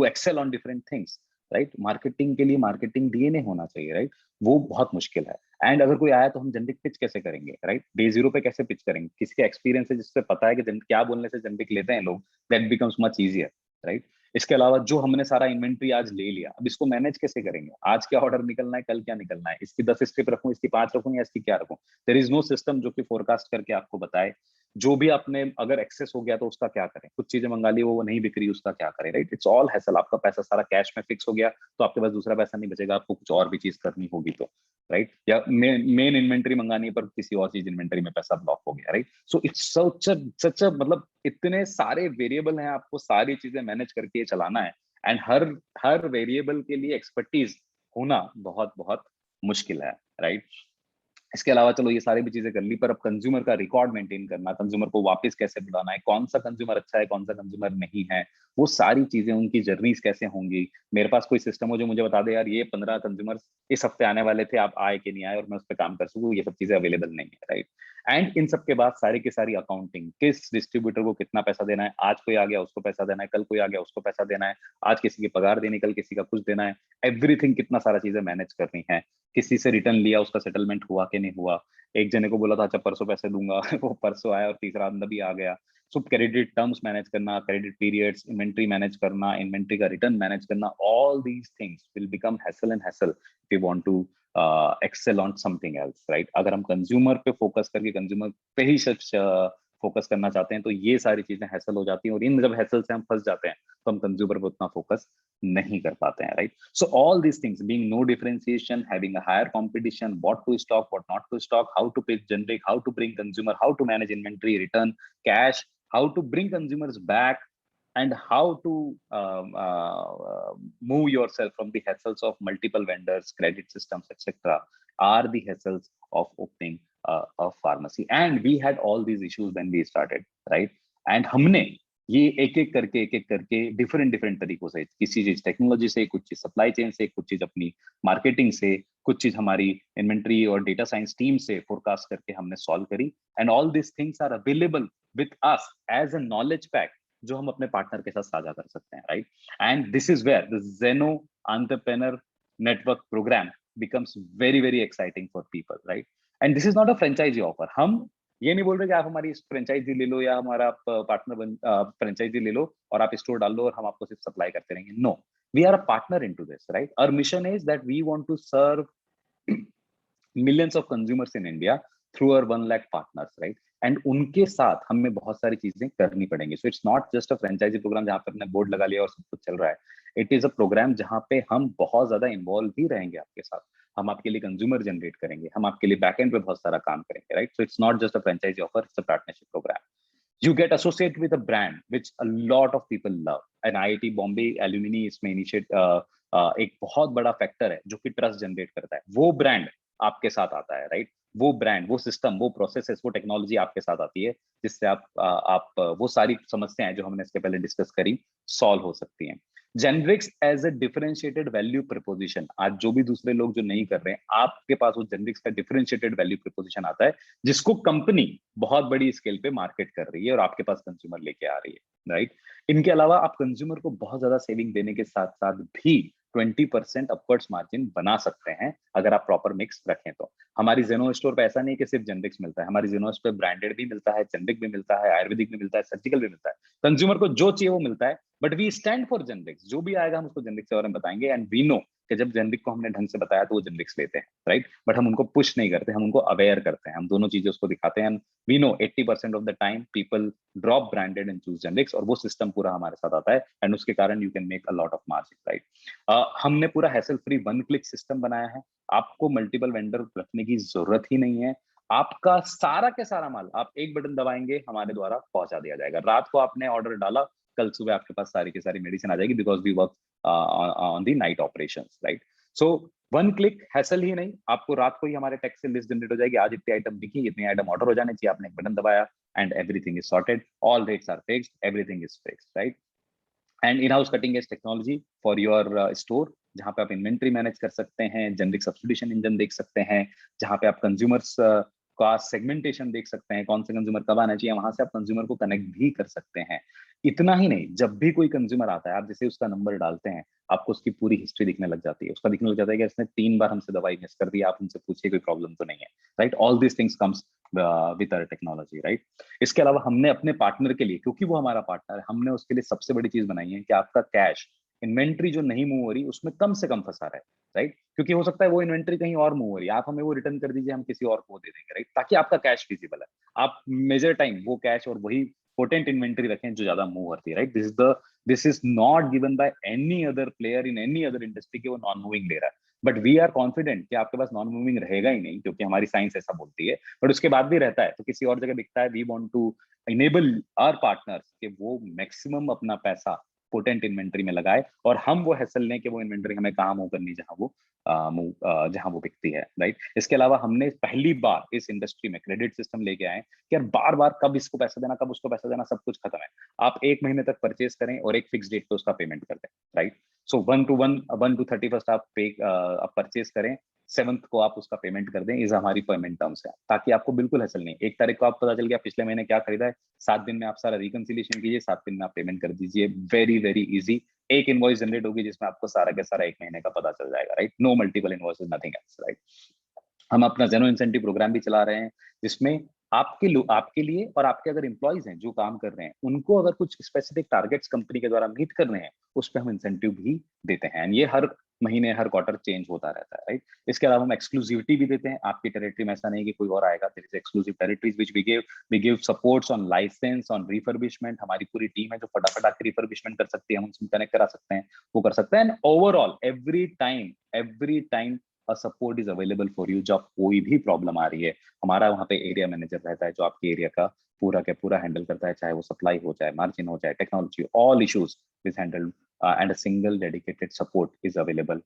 Speaker 2: excel on different things, right. Marketing के लिए मार्केटिंग डीएनए होना चाहिए, राइट। वो बहुत मुश्किल है। एंड अगर कोई आया तो हम जनरिक पिच कैसे करेंगे, राइट। डे जीरो पे कैसे पिच करेंगे, किसी का एक्सपीरियंस है जिससे पता है कि क्या बोलने से जनरिक लेते हैं लोग, that becomes much easier, right. इसके अलावा जो हमने सारा इन्वेंट्री आज ले लिया, अब इसको मैनेज कैसे करेंगे, आज क्या ऑर्डर निकलना है, कल क्या निकलना है, इसकी 10 स्ट्रिप रखूं, इसकी 5 रखूं, या इसकी क्या रखूं। देयर इज नो सिस्टम जो कि फोरकास्ट करके आपको बताए। जो भी आपने अगर एक्सेस हो गया तो उसका क्या करें, कुछ चीजें मंगा ली वो नहीं बिक रही, उसका क्या करें, राइट। It's all hassle. आपका पैसा सारा कैश में फिक्स हो गया तो आपके पास दूसरा पैसा नहीं बचेगा, आपको कुछ और भी चीज करनी होगी तो, राइट। या मेन इन्वेंट्री मंगानी पर किसी और चीज इन्वेंट्री में पैसा ब्लॉक हो गया, राइट। सो इट्स सच मतलब इतने सारे वेरिएबल हैं, आपको सारी चीजें मैनेज करके चलाना है। एंड हर वेरिएबल के लिए एक्सपर्टीज होना बहुत बहुत मुश्किल है, राइट। इसके अलावा चलो ये सारी भी चीजें कर ली, पर अब कंज्यूमर का रिकॉर्ड मेंटेन करना, कंज्यूमर को वापस कैसे बुलाना है, कौन सा कंज्यूमर अच्छा है, कौन सा कंज्यूमर नहीं है, वो सारी चीजें, उनकी जर्नीज कैसे होंगी। मेरे पास कोई सिस्टम हो जो मुझे बता दे यार ये 15 कंज्यूमर इस हफ्ते आने वाले थे, आप आए कि नहीं आए, और मैं उस पर काम कर सकूँ, ये सब चीजें अवेलेबल नहीं है, राइट। एंड इन सब के बाद सारी की सारी अकाउंटिंग, किस डिस्ट्रीब्यूटर को कितना पैसा देना है, आज कोई आ गया उसको पैसा देना है, कल कोई आ गया उसको पैसा देना है, आज किसी की पगार देनी, कल किसी का कुछ देना है, एवरीथिंग, कितना सारा चीजें मैनेज करनी है। किसी से रिटर्न लिया, उसका सेटलमेंट हुआ कि नहीं हुआ। एक जने को बोला था अच्छा परसों पैसे दूंगा वो परसों आया और तीसरा बंदा भी आ गया। सो क्रेडिट टर्म्स मैनेज करना, क्रेडिट पीरियड्स, इन्वेंट्री मैनेज करना, इन्वेंट्री का रिटर्न मैनेज करना, all these things will become hassle and hassle if you want to excel on something else, right. अगर हम कंज्यूमर पे फोकस करके कंज्यूमर पे ही सच focus करना चाहते हैं तो ये सारी चीजें हैसल हो जाती हैं, और इन जब हैसल से हम फंस जाते हैं तो हम कंज्यूमर पर उतना फोकस नहीं कर पाते हैं, right? So all these things, being no differentiation, having a higher competition, what to stock, what not to stock, how to pick generic, how to bring consumer, how to manage inventory, return cash, how to bring consumers back, and how to move yourself from the hassles of multiple vendors, credit systems, etc., are the hassles of opening a pharmacy. And we had all these issues when we started, right? And हमने ये एक एक करके different तरीकों से, किसी चीज technology से, कुछ चीज सप्लाई चेन से, कुछ चीज अपनी मार्केटिंग से, कुछ चीज हमारी इन्वेंट्री और डेटा साइंस टीम से फोरकास्ट करके हमने सॉल्व करी। And all this things are available with us as a knowledge pack जो हम अपने पार्टनर के साथ साझा कर सकते हैं, right? And this is where the Zeno Entrepreneur Network Program becomes very very exciting for people, right? And this is not a franchisee offer. हम ये नहीं बोल रहे कि आप हमारी फ्रेंचाइजी ले लो या हमारा पार्टनर बन फ्रेंचाइजी ले लो और आप स्टोर डाल लो और हम आपको सिर्फ सप्लाई करते रहेंगे। No, we are a partner into this, right? Our mission is that we want to serve millions of consumers in India through our 1 lakh partners, right? And उनके साथ हमें बहुत सारी चीजें करनी पड़ेंगी। So it's not just a franchisee programme जहां पर हमने बोर्ड लगा लिया और सब कुछ चल रहा है। इट इज अ प्रोग्राम जहां पे हम बहुत ज्यादा इन्वॉल्व भी रहेंगे आपके साथ। हम आपके लिए कंज्यूमर जनरेट करेंगे, हम आपके लिए बैकएंड पे बहुत सारा काम करेंगे, right? So it's not just a franchisee offer, it's a partnership programme. You get associated with a brand which a lot of people love. And IIT Bombay alumni इसमें इनिशिएट एक बहुत बड़ा फैक्टर है जो कि ट्रस्ट जनरेट करता है। वो ब्रांड आपके साथ आता है, राइट? वो ब्रांड, वो सिस्टम, वो प्रोसेसेस, वो टेक्नोलॉजी आपके साथ आती है जिससे आप वो सारी समस्याएं जो हमने इसके पहले डिस्कस करी सॉल्व हो सकती हैं। Generics as a differentiated value proposition, आज जो भी दूसरे लोग जो नहीं कर रहे हैं, आपके पास वो जेनरिक्स का डिफरेंशिएटेड वैल्यू प्रोपोजिशन आता है जिसको कंपनी बहुत बड़ी स्केल पे मार्केट कर रही है और आपके पास कंज्यूमर लेके आ रही है, राइट? इनके अलावा आप कंज्यूमर को बहुत ज्यादा सेविंग देने के साथ साथ भी 20% अपवर्ड्स मार्जिन बना सकते हैं अगर आप प्रॉपर मिक्स रखें तो। हमारी जेनो स्टोर पे ऐसा नहीं कि सिर्फ जेनरिक्स मिलता है, हमारी जेनो पे ब्रांडेड भी मिलता है, जेनरिक भी मिलता है, आयुर्वेदिक भी मिलता है, सर्जिकल भी मिलता है। कंज्यूमर को जो चाहिए वो मिलता है, but we stand for generics. जो भी आएगा हम उसको जेनरिक्स के बारे में बताएंगे, एंड वी नो कि जब जेनरिक को हमने ढंग से बताया तो वो जेनरिक्स लेते हैं, राइट? बट हम उनको पुश नहीं करते, हम उनको अवेयर करते हैं, हम दोनों चीजें उसको दिखाते हैं। We know 80% of the time people drop branded and choose generics, और वो सिस्टम पूरा हमारे साथ आता है एंड उसके कारण you can make a lot of margin, right? हमने पूरा हैसल फ्री 1 क्लिक सिस्टम बनाया है। आपको मल्टीपल वेंडर रखने की जरूरत ही नहीं है। आपका सारा के सारा माल आप एक बटन दबाएंगे हमारे द्वारा पहुंचा दिया जाएगा। रात को आपने ऑर्डर डाला, कल सुबह आपके पास सारी की सारी मेडिसिन आ जाएगी, because we work on the night operations, right? So 1 click hassle ही नहीं, आपको रात को ही हमारे टेक्स्ट से लिस्ट जनरेट हो जाएगी। आज इतने आइटम दिखी, इतने आइटम ऑर्डर हो जाने चाहिए, आपने एक बटन दबाया and everything is sorted, all rates are fixed, everything is fixed, right? And in house cutting edge technology for your store, जहां पे आप इन्वेंट्री मैनेज कर सकते हैं, जेनरिक सब्स्टिट्यूशन इंजन देख सकते हैं, जहां पे आप कंज्यूमर्स का सेगमेंटेशन देख सकते हैं, कौन से कंज्यूमर कब आना चाहिए, वहां से आप कंज्यूमर को कनेक्ट भी कर सकते हैं। इतना ही नहीं, जब भी कोई कंज्यूमर आता है, आप जैसे उसका नंबर डालते हैं, आपको उसकी पूरी हिस्ट्री दिखने लग जाती है। उसका दिखने लग जाता है कि इसने 3 बार हमसे दवाई मिस कर दी, आप उनसे पूछिए कोई प्रॉब्लम तो नहीं है, right? All these things comes with our technology, right? इसके अलावा हमने अपने पार्टनर के लिए, क्योंकि वो हमारा पार्टनर है, हमने उसके लिए सबसे बड़ी चीज बनाई है कि आपका कैश, इन्वेंट्री जो नहीं मूव हो रही उसमें कम से कम फंसा रहे, राइट? क्योंकि हो सकता है वो इन्वेंट्री कहीं और मूव हो रही है, आप हमें वो रिटर्न कर दीजिए, हम किसी और को दे देंगे, राइट? ताकि आपका कैश विजिबल है, आप मेजर टाइम वो कैश और वही पोटेंट इन्वेंट्री रखें जो ज्यादा मूव होती है, right? This is not given by any other player in any other industry कि वो नॉन मूविंग ले रहा है, बट वी आर कॉन्फिडेंट कि आपके पास नॉन मूविंग रहेगा ही नहीं, क्योंकि हमारी साइंस ऐसा बोलती है। बट उसके बाद भी रहता है तो किसी और जगह दिखता है। We want to enable our partners कि वो मैक्सिमम अपना पैसा पोटेंट इन्वेंट्री में लगाए, और हम वो हैसल लें कि वो इन्वेंट्री हमें कहाँ मूव करनी, जहां वो बिकती है, राइट? इसके अलावा हमने पहली बार इस इंडस्ट्री में क्रेडिट सिस्टम लेके आए कि यार बार बार कब इसको पैसा देना, कब उसको पैसा देना, सब कुछ खत्म है। आप 1 महीने तक परचेज करें और एक फिक्स डेट पे उसका पेमेंट कर दें, राइट? सो 1 to 31st आप परचेज करें, 7th को आप उसका पेमेंट कर दें, इज हमारी पेमेंट टर्म्स है, ताकि आपको बिल्कुल हैसल नहीं। 1 तारीख को आप पता चल गया पिछले महीने क्या खरीदा है, 7 दिन में आप सारा रिकंसिलिएशन कीजिए, 7 दिन में आप पेमेंट कर दीजिए। Very very easy. एक इनवॉइस जनरेट होगी जिसमें आपको सारा का सारा 1 महीने का पता चल जाएगा, right? No multiple invoices, nothing else, right? हम अपना जेनो इंसेंटिव प्रोग्राम भी चला रहे हैं, जिसमें आपके लिए और आपके अगर एम्प्लॉइज हैं जो काम कर रहे हैं, उनको अगर कुछ स्पेसिफिक टारगेट्स कंपनी के द्वारा मीट करने हैं, उस पर हम इंसेंटिव भी देते हैं। ये हर महीने हर क्वार्टर चेंज होता रहता है, राइट। इसके अलावा हम एक्सक्लूसिविटी भी देते हैं आपकी टेरिटरी में, ऐसा नहीं कि कोई और आएगा। There is exclusive territories which we give supports on license, on refurbishment. हमारी पूरी टीम है जो फटाफट आके रिफर्बिशमेंट कर सकती है, हम उसमें कनेक्ट करा सकते हैं, वो कर सकते हैं। And overall every time support is available for you. जब कोई भी प्रॉब्लम आ रही है, हमारा वहाँ पे एरिया मैनेजर रहता है जो आपके एरिया का पूरा का पूरा हैंडल करता है, चाहे वो सप्लाई हो, चाहे मार्जिन हो, चाहे technology, all issues is handled and a single dedicated support is available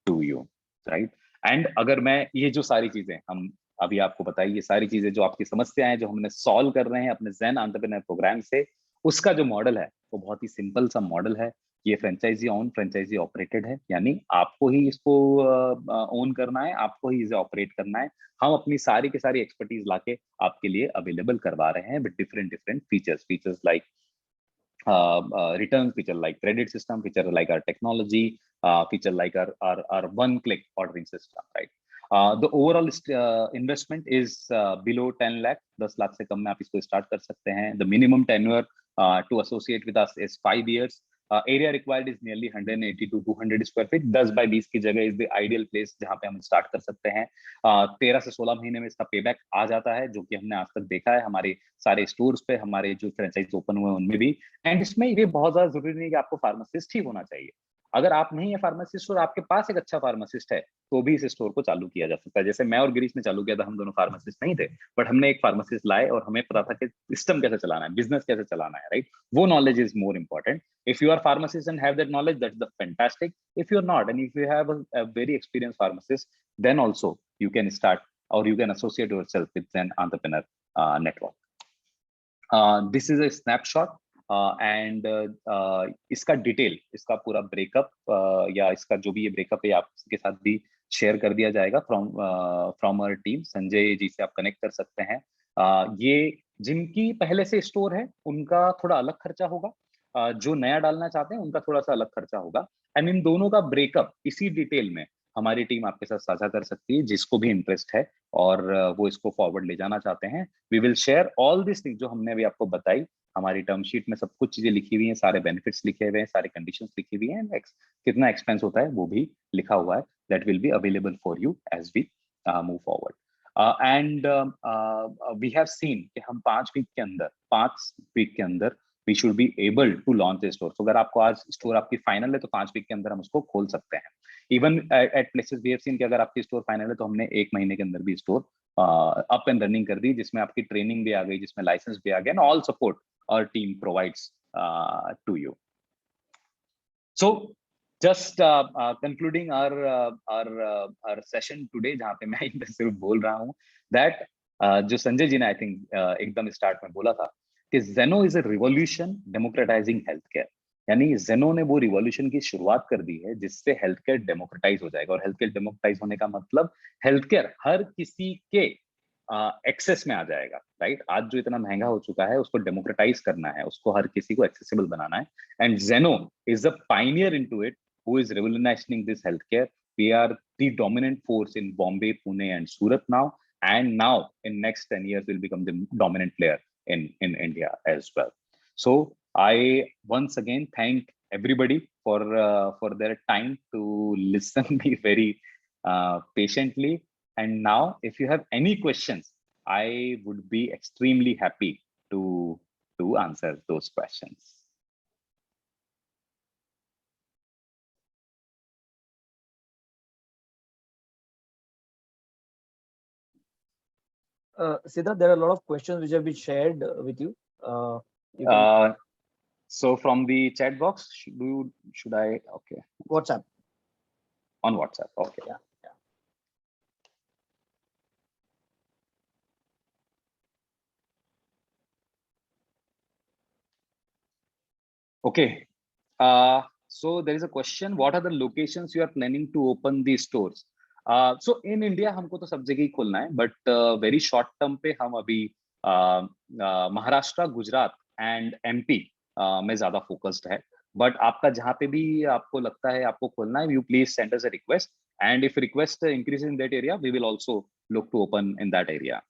Speaker 2: to you, right. And अगर मैं ये जो सारी चीजें हम अभी आपको बताई, ये सारी चीजें जो आपकी समस्याएं जो हमने सॉल्व कर रहे हैं अपने ज़ेन एंटरप्रेन्योर प्रोग्राम से, उसका जो मॉडल है वो बहुत ही सिंपल सा मॉडल है। ये फ्रेंचाइजी ऑन फ्रेंचाइजी ऑपरेटेड है, यानी आपको ही इसको ओन करना है, आपको ही इसे ऑपरेट करना है। हम अपनी सारी की सारी एक्सपर्टीज लाके आपके लिए अवेलेबल करवा रहे हैं with different features like return feature, like credit system feature, like our technology feature, like our one click ordering system, right. The overall investment is below 10 lakh, 10 lakh से कम में आप इसको स्टार्ट कर सकते हैं। The minimum tenure to associate with us is 5 years. Area required is nearly 180 to 200 square feet. 10 by 20 की जगह is the ideal place जहाँ पे हम स्टार्ट कर सकते हैं। 13 से 16 महीने में इसका पेबैक आ जाता है, जो कि हमने आज तक देखा है हमारे सारे स्टोर्स पे, हमारे जो फ्रेंचाइज ओपन हुए उनमें भी। एंड इसमें ये बहुत ज्यादा जरूरी नहीं कि आपको फार्मासिस्ट ही होना चाहिए। अगर आप नहीं है फार्मासिस्ट और आपके पास एक अच्छा फार्मासिस्ट है, तो भी इस स्टोर को चालू किया जा सकता है। जैसे मैं और गिरीश ने चालू किया था, हम दोनों फार्मासिस्ट नहीं थे, बट हमने एक फार्मासिस्ट लाए और हमें पता था कि सिस्टम कैसे चलाना है, बिजनेस कैसे चलाना है, राइट। वो knowledge is more important. If you are pharmacist and have that knowledge, that's the fantastic. If you are not, and if you have a very experienced pharmacist, then also you can start or you can associate yourself with an entrepreneur network. This is a snapshot and इसका detail, इसका पूरा breakup या इसका जो भी ये breakup है आपके साथ भी शेयर कर दिया जाएगा from our team. Sanjay ji से आप कनेक्ट कर सकते हैं। ये जिनकी पहले से स्टोर है उनका थोड़ा अलग खर्चा होगा, जो नया डालना चाहते हैं उनका थोड़ा सा अलग खर्चा होगा। एंड इन दोनों का ब्रेकअप इसी डिटेल में हमारी टीम आपके साथ साझा कर सकती है, जिसको भी इंटरेस्ट है और वो इसको फॉरवर्ड ले जाना चाहते हैं। We will share all this thing जो हमने अभी आपको बताई। हमारी टर्म शीट में सब कुछ चीजें लिखी हुई हैं, सारे बेनिफिट्स लिखे हुए हैं, सारे कंडीशंस लिखी हुई हैं, कितना एक्सपेंस होता है वो भी लिखा हुआ है। That will be available for you as we move forward. And we have seen कि हम 5 वीक के अंदर we should be able to launch a store. अगर आपको आज स्टोर आपकी फाइनल है तो 5 वीक के अंदर हम उसको खोल सकते हैं। Even at places we have seen कि अगर आपकी स्टोर फाइनल है तो हमने 1 महीने के अंदर भी स्टोर अप एंड रनिंग कर दी, जिसमें आपकी ट्रेनिंग भी आ गई, जिसमें लाइसेंस भी आ गया, and all support our team provides to you. So just concluding our session today, जहाँ पे मैं इधर सिर्फ बोल रहा हूँ that जो संजय जी ने आई थिंक एकदम स्टार्ट में बोला था कि Zeno is a revolution democratizing healthcare। यानी Zeno ने वो रिवॉल्यूशन की शुरुआत कर दी है जिससे हेल्थ केयर डेमोक्रेटाइज हो जाएगा। और हेल्थ केयर डेमोक्रेटाइज होने का मतलब हेल्थ केयर हर किसी के एक्सेस में आ जाएगा, राइट। आज जो इतना महंगा हो चुका है उसको डेमोक्रेटाइज करना है, उसको हर किसी को एक्सेसिबल बनाना है। And Zeno is a pioneer into it who is revolutionizing this healthcare. We are the dominant force in Bombay, Pune and Surat now, and now in next 10 years we'll become the dominant player in India as well. So I once again thank everybody for their time to listen me very patiently. And now, if you have any questions, I would be extremely happy to answer those questions.
Speaker 1: Siddharth, there are a lot of questions which have been shared with you. You can...
Speaker 2: So from the chat box, should I? Okay.
Speaker 1: WhatsApp.
Speaker 2: On WhatsApp. Okay.
Speaker 1: Yeah.
Speaker 2: Okay. So there is a question. What are the locations you are planning to open these stores? So in India हमको तो सब जगह ही खोलना है, but very short term पे हम अभी Maharashtra, Gujarat and MP में ज्यादा फोकस्ड है। बट आपका जहाँ पे भी आपको लगता है आपको खोलना है, you please send us a request, and if request increase in that area we will also look to open in that area.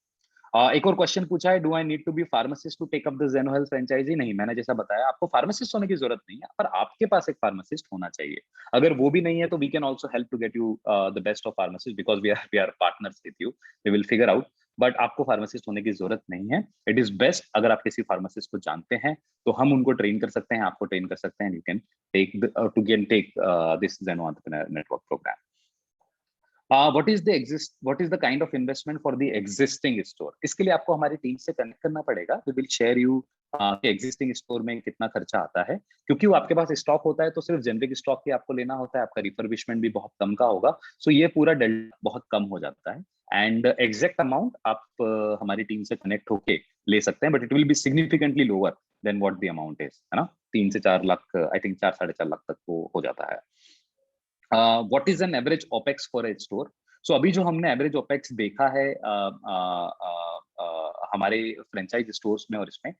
Speaker 2: एक और क्वेश्चन पूछा है, do I need to be pharmacist to take up the Zeno Health franchise? नहीं, मैंने जैसा बताया आपको pharmacist होने की जरूरत नहीं है, पर आपके पास एक फार्मासिस्ट होना चाहिए। अगर वो भी नहीं है तो we can also help to get you the best of pharmacist, because we are partners with you, we will figure out. But आपको फार्मासिस्ट होने की जरूरत नहीं है। इट इज बेस्ट अगर आप किसी फार्मासिस्ट को जानते हैं तो हम उनको ट्रेन कर सकते हैं, आपको ट्रेन कर सकते हैं। You can take this Zeno entrepreneur network program. what is the kind of investment for the existing store? इसके लिए आपको हमारी टीम से कनेक्ट करना पड़ेगा। We will share you कि एग्जिस्टिंग स्टोर में कितना खर्चा आता है, क्योंकि वो आपके पास स्टॉक होता है तो सिर्फ जेनरिक स्टॉक ही आपको लेना होता है, आपका रिफर्बिशमेंट भी बहुत कम का होगा। सो ये पूरा डेल्टा बहुत कम हो जाता है। एंड एग्जैक्ट अमाउंट आप हमारी टीम से कनेक्ट होके ले सकते हैं, but it will be significantly lower than what the amount is, है ना। 3 से 4 लाख, आई थिंक 4-4.5 लाख तक वो हो जाता है। What is an average opex for a store? So अभी जो हमने एवरेज ओपेक्स देखा है हमारे फ्रेंचाइज स्टोर्स में और इसमें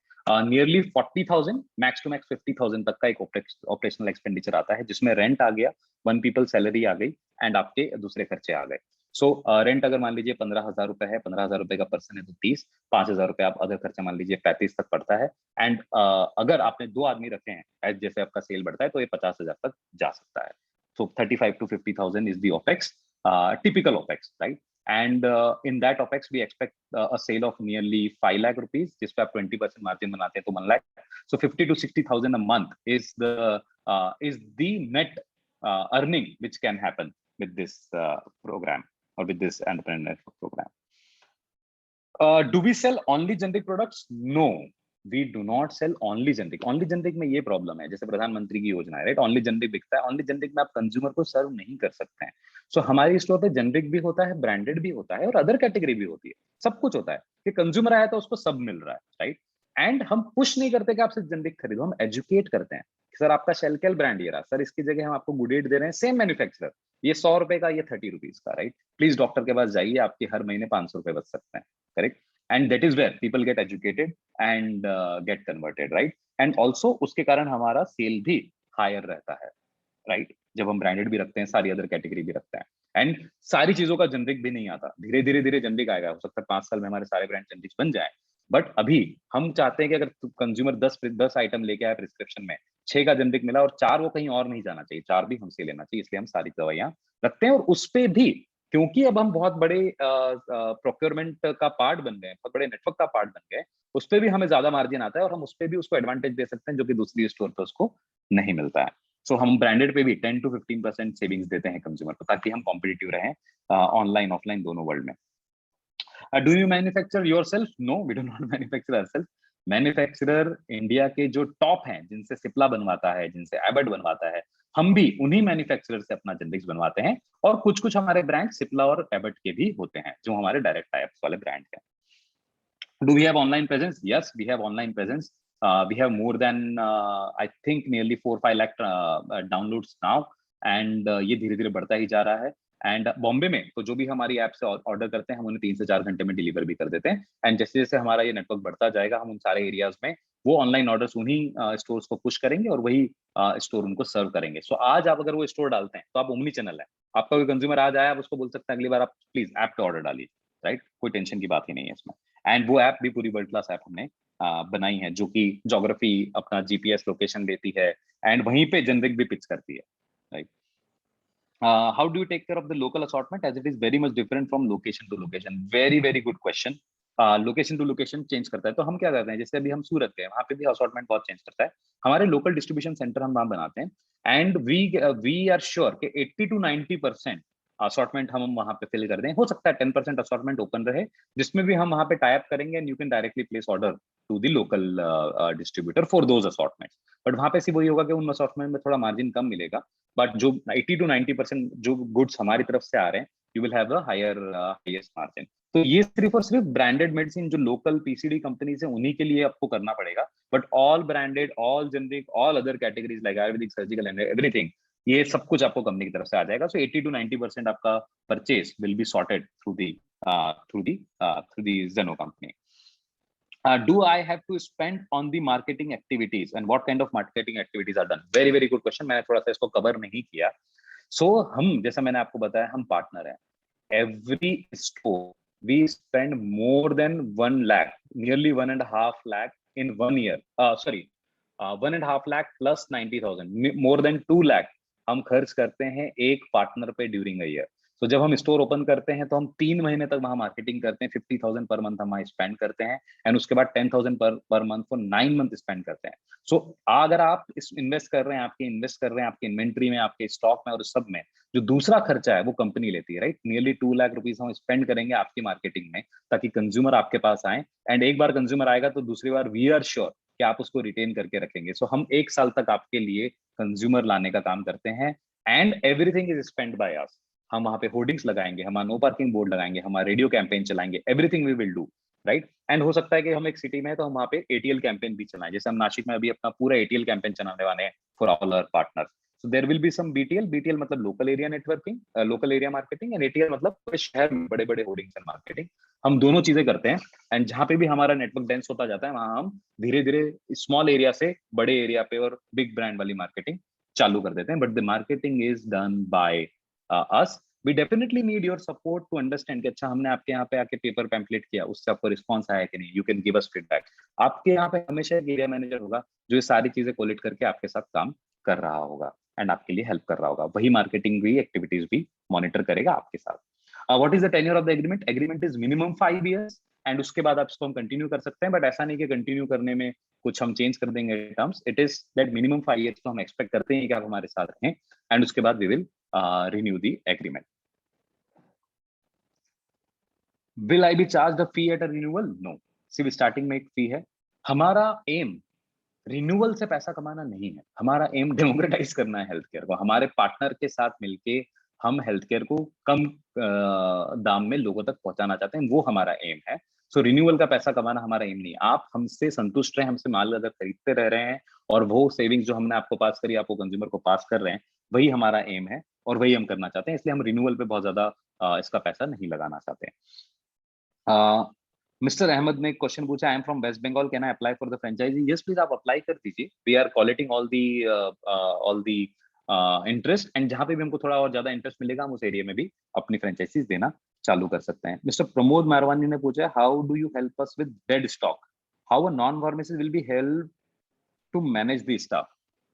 Speaker 2: नियरली 40,000 मैक्स टू मैक्स 50,000 तक का एक ऑपरेशनल एक्सपेंडिचर आता है, जिसमें रेंट आ गया, 1 पीपल सैलरी आ गई एंड आपके दूसरे खर्चे आ गए। सो रेंट अगर मान लीजिए 15,000 रुपए है, 15,000 रुपए का पर्सन है तो 30, 5,000 रुपए आप अदर खर्चा मान लीजिए 35 तक पड़ता है। एंड अगर आपने 2 आदमी रखे हैं, जैसे आपका सेल बढ़ता है तो ये 50,000 तक जा सकता है। So 35 to 50,000 is the OPEX, typical OPEX, right? And in that OPEX, we expect a sale of nearly 5 lakh rupees, जिस पे आप 20% margin बनाते हैं तो 1 lakh. So 50 to 60,000 a month is the net earning which can happen with this program or with this entrepreneur network program. Do we sell only generic products? No, we do not sell only generic. Only generic में ये problem है, जैसे प्रधानमंत्री की योजना है, right, only generic बिकता है। ओनली जनरिक में आप कंज्यूमर को सर्व नहीं कर सकते हैं। सो हमारे स्टोर पे जनरिक भी होता है, ब्रांडेड भी होता है और अदर कैटेगरी भी होती है, सब कुछ होता है कि कंज्यूमर आया तो उसको सब मिल रहा है, राइट। एंड हम पुश नहीं करते कि आप सिर्फ जनरिक खरीदो, हम एजुकेट करते हैं। सर आपका शेलकेल ब्रांड ये रहा सर, इसकी जगह हम आपको गुडेट दे रहे हैं, सेम मैन्युफैक्चरर, ये 100 रुपए का, ये 30 रुपीज का, राइट। प्लीज डॉक्टर के पास जाइए, आपके हर महीने 500 रुपए बच सकते हैं, correct. And that is where people get educated and get converted, right. And also उसके कारण हमारा सेल भी हायर रहता है, राइट। जब हम ब्रांडेड भी रखते हैं, सारी अदर कैटेगरी भी रखते हैं। एंड सारी चीजों का जनरिक भी नहीं आता, धीरे धीरे जनरिक आएगा। हो सकता है 5 साल में हमारे सारे ब्रांड जनरिक बन जाए। बट अभी हम चाहते हैं कि अगर कंज्यूमर 10 आइटम लेके आए प्रिस्क्रिप्शन में, 6 का जनरिक मिला और 4 वो कहीं और नहीं जाना चाहिए, 4 भी हमसे लेना चाहिए। इसलिए हम सारी दवाइयां रखते हैं। और उस पे भी, क्योंकि अब हम बहुत बड़े प्रोक्योरमेंट का पार्ट बन गए, बहुत बड़े नेटवर्क का पार्ट बन गए, उस पे भी हमें ज्यादा मार्जिन आता है और हम उस पे भी उसको एडवांटेज दे सकते हैं, जो कि दूसरी स्टोर पे उसको नहीं मिलता है। सो हम ब्रांडेड पे भी 10 to 15% सेविंग्स देते हैं कंज्यूमर को, ताकि हम कॉम्पिटिटिव रहें ऑनलाइन ऑफलाइन दोनों वर्ल्ड में। Do you manufacture yourself? No, we do not manufacture ourself. Manufacturer India के जो टॉप हैं, जिनसे सिप्ला बनवाता है, जिनसे एबट बनवाता है, हम भी उन्हीं मैन्युफैक्चरर से अपना जेनरिक्स बनवाते हैं। और कुछ कुछ हमारे ब्रांड सिप्ला और एबट के भी होते हैं, जो हमारे डायरेक्ट टाइप्स वाले ब्रांड हैं। Do we have online presence? Yes, we have online presence. We have more than I think nearly 4-5 lakh downloads now, and ये धीरे धीरे बढ़ता ही जा रहा है। एंड बॉम्बे में तो जो भी हमारी ऐप से ऑर्डर करते हैं, हम उन्हें 3 से 4 घंटे में डिलीवर भी कर देते हैं। एंड जैसे जैसे हमारा ये नेटवर्क बढ़ता जाएगा, हम उन सारे एरियाज में वो ऑनलाइन ऑर्डर्स उन्हीं स्टोर्स को पुश करेंगे और वही स्टोर उनको सर्व करेंगे। सो आज आप अगर वो स्टोर डालते हैं तो आप ओमनी चैनल है, आपका कोई कंज्यूमर आज आया, आप उसको बोल सकते हैं अगली बार आप प्लीज ऐप पे ऑर्डर डालिए, राइट। कोई टेंशन की बात ही नहीं है इसमें। एंड वो ऐप भी पूरी वर्ल्ड क्लास ऐप हमने बनाई है, जो कि ज्योग्राफी, अपना जीपीएस लोकेशन देती है एंड वहीं पे जनरिक भी पिच करती है, right. How do you take care of the local assortment, as it is very much different from location to location? Very good question. Location to location change करता है। तो हम क्या करते हैं, जैसे अभी हम सूरत के, वहाँ पे भी असॉर्टमेंट बहुत चेंज करता है। हमारे लोकल डिस्ट्रीब्यूशन सेंटर हम वहाँ बनाते हैं एंड वी आर श्योर कि 80 to 90% असॉर्टमेंट हम वहाँ पे फिल कर दें। हो सकता है 10% असॉर्टमेंट ओपन रहे, जिसमें भी हम वहाँ पे टाई अप करेंगे and you can directly place order to the local distributor for those assortments. But वहाँ पे सिर्फ वही होगा कि उन असॉर्टमेंट में थोड़ा मार्जिन कम मिलेगा, बट जो 80 to 90% जो गुड्स हमारी तरफ से आ रहे हैं, you will have a highest margin. तो ये सिर्फ और सिर्फ ब्रांडेड मेडिसिन जो लोकल पीसीडी कंपनीज है उन्हीं के लिए आपको करना पड़ेगा। But all branded, all generic, all other categories like Ayurvedic, surgical and everything, ये सब कुछ आपको कंपनी की तरफ से आ जाएगा। सो 80 to 90% आपका purchase will be sorted through the Zeno company. Do I have to spend on the marketing activities and what kind of marketing activities are done? Very good question. मैंने थोड़ा सा इसको कवर नहीं किया। So हम, जैसा मैंने आपको बताया, हम पार्टनर हैं। Every store we spend more than 1 lakh, nearly 1.5 lakh in 1 year. 1.5 lakh plus 90,000, more than 2 lakh हम खर्च करते हैं एक पार्टनर पे ड्यूरिंग अ ईयर। तो जब हम स्टोर ओपन करते हैं तो हम 3 महीने तक वहां मार्केटिंग करते हैं, 50,000 पर मंथ हम वहां स्पेंड करते हैं, एंड उसके बाद 10,000 per month for 9 month spend करते हैं। सो अगर आप इस इन्वेस्ट कर रहे हैं, आपके इन्वेंट्री में, आपके स्टॉक में और सब में, जो दूसरा खर्चा है वो कंपनी लेती है, राइट। नियरली 2 लाख रुपीज हम स्पेंड करेंगे आपकी मार्केटिंग में, ताकि कंज्यूमर आपके पास आए, एंड एक बार कंज्यूमर आएगा तो दूसरी बार वी आर श्योर कि आप उसको रिटेन करके रखेंगे। सो हम 1 साल तक आपके लिए कंज्यूमर लाने का काम करते हैं, and everything is spend by us. हम वहां पे होर्डिंग्स लगाएंगे, हमारा नो पार्किंग बोर्ड लगाएंगे, हमारा रेडियो कैंपेन चलाएंगे, everything we will do, right. And हो सकता है कि हम एक सिटी में है तो हम वहाँ पे एटीएल कैंपेन भी चलाएं, जैसे हम नासिक में अभी अपना पूरा एटीएल कैंपेन चलाने वाले हैं for all our partners. So there will be some BTL मतलब local area networking, local area marketing, and ATL मतलब पूरे शहर में बड़े बड़े होर्डिंग्स एंड मार्केटिंग। हम दोनों चीजें करते हैं, एंड जहाँ पे भी हमारा नेटवर्क डेंस होता जाता है वहां हम धीरे धीरे स्मॉल एरिया से बड़े एरिया पे और बिग ब्रांड वाली मार्केटिंग चालू कर देते हैं। But the marketing is done by us. We definitely need your support to understand कि अच्छा हमने आपके यहाँ पे आके पेपर पैम्पलेट किया, उससे आपको रिस्पॉन्स आया कि नहीं, you can give us feedback. आपके यहाँ पे हमेशा एक एरिया मैनेजर होगा जो ये सारी चीजें कोलेक्ट करके आपके साथ काम कर रहा होगा एंड आपके लिए हेल्प कर रहा होगा। वही मार्केटिंग भी एक्टिविटीज भी मॉनिटर करेगा आपके साथ। What is the tenure of the agreement? Agreement is minimum 5 years, and उसके बाद आप इसको हम कंटिन्यू कर सकते हैं, बट ऐसा नहीं कि कंटिन्यू करने में कुछ हम चेंज कर देंगे terms. It is that minimum 5 years तो हम एक्सपेक्ट करते हैं कि आप हमारे साथ रहें, एंड उसके बाद we will renew the agreement. Will I be charged a fee at a renewal? No. सिर्फ स्टार्टिंग में एक फी है। हमारा एम रिन्यूअल से पैसा कमाना नहीं है, हमारा एम डेमोक्रेटाइज करना है हेल्थ केयर को। हमारे पार्टनर के साथ मिलके हम हेल्थ केयर को कम दाम में लोगों तक पहुंचाना चाहते हैं, वो हमारा एम है। सो रिन्यूअल का पैसा कमाना हमारा एम नहीं है। आप हमसे संतुष्ट रहे, हमसे माल अगर खरीदते रह रहे हैं और वो सेविंग्स जो हमने आपको पास करी आपको कंज्यूमर को पास कर रहे हैं, वही हमारा एम है और वही हम करना चाहते हैं। इसलिए हम रिन्यूअल पे बहुत ज्यादा इसका पैसा नहीं लगाना चाहते हैं। मिस्टर अहमद ने क्वेश्चन पूछा, I am from West Bengal, can I apply for the franchise? Yes please, आप अप्लाई कर दीजिए। We are collating all the interest, and जहां पे भी हमको थोड़ा और ज्यादा इंटरेस्ट मिलेगा हम उस एरिया में भी अपनी फ्रेंचाइजीज देना चालू कर सकते हैं। मिस्टर प्रमोद मारवानी ने पूछा, how do you help us with dead stock? How a non pharmacy will be help to manage the stock?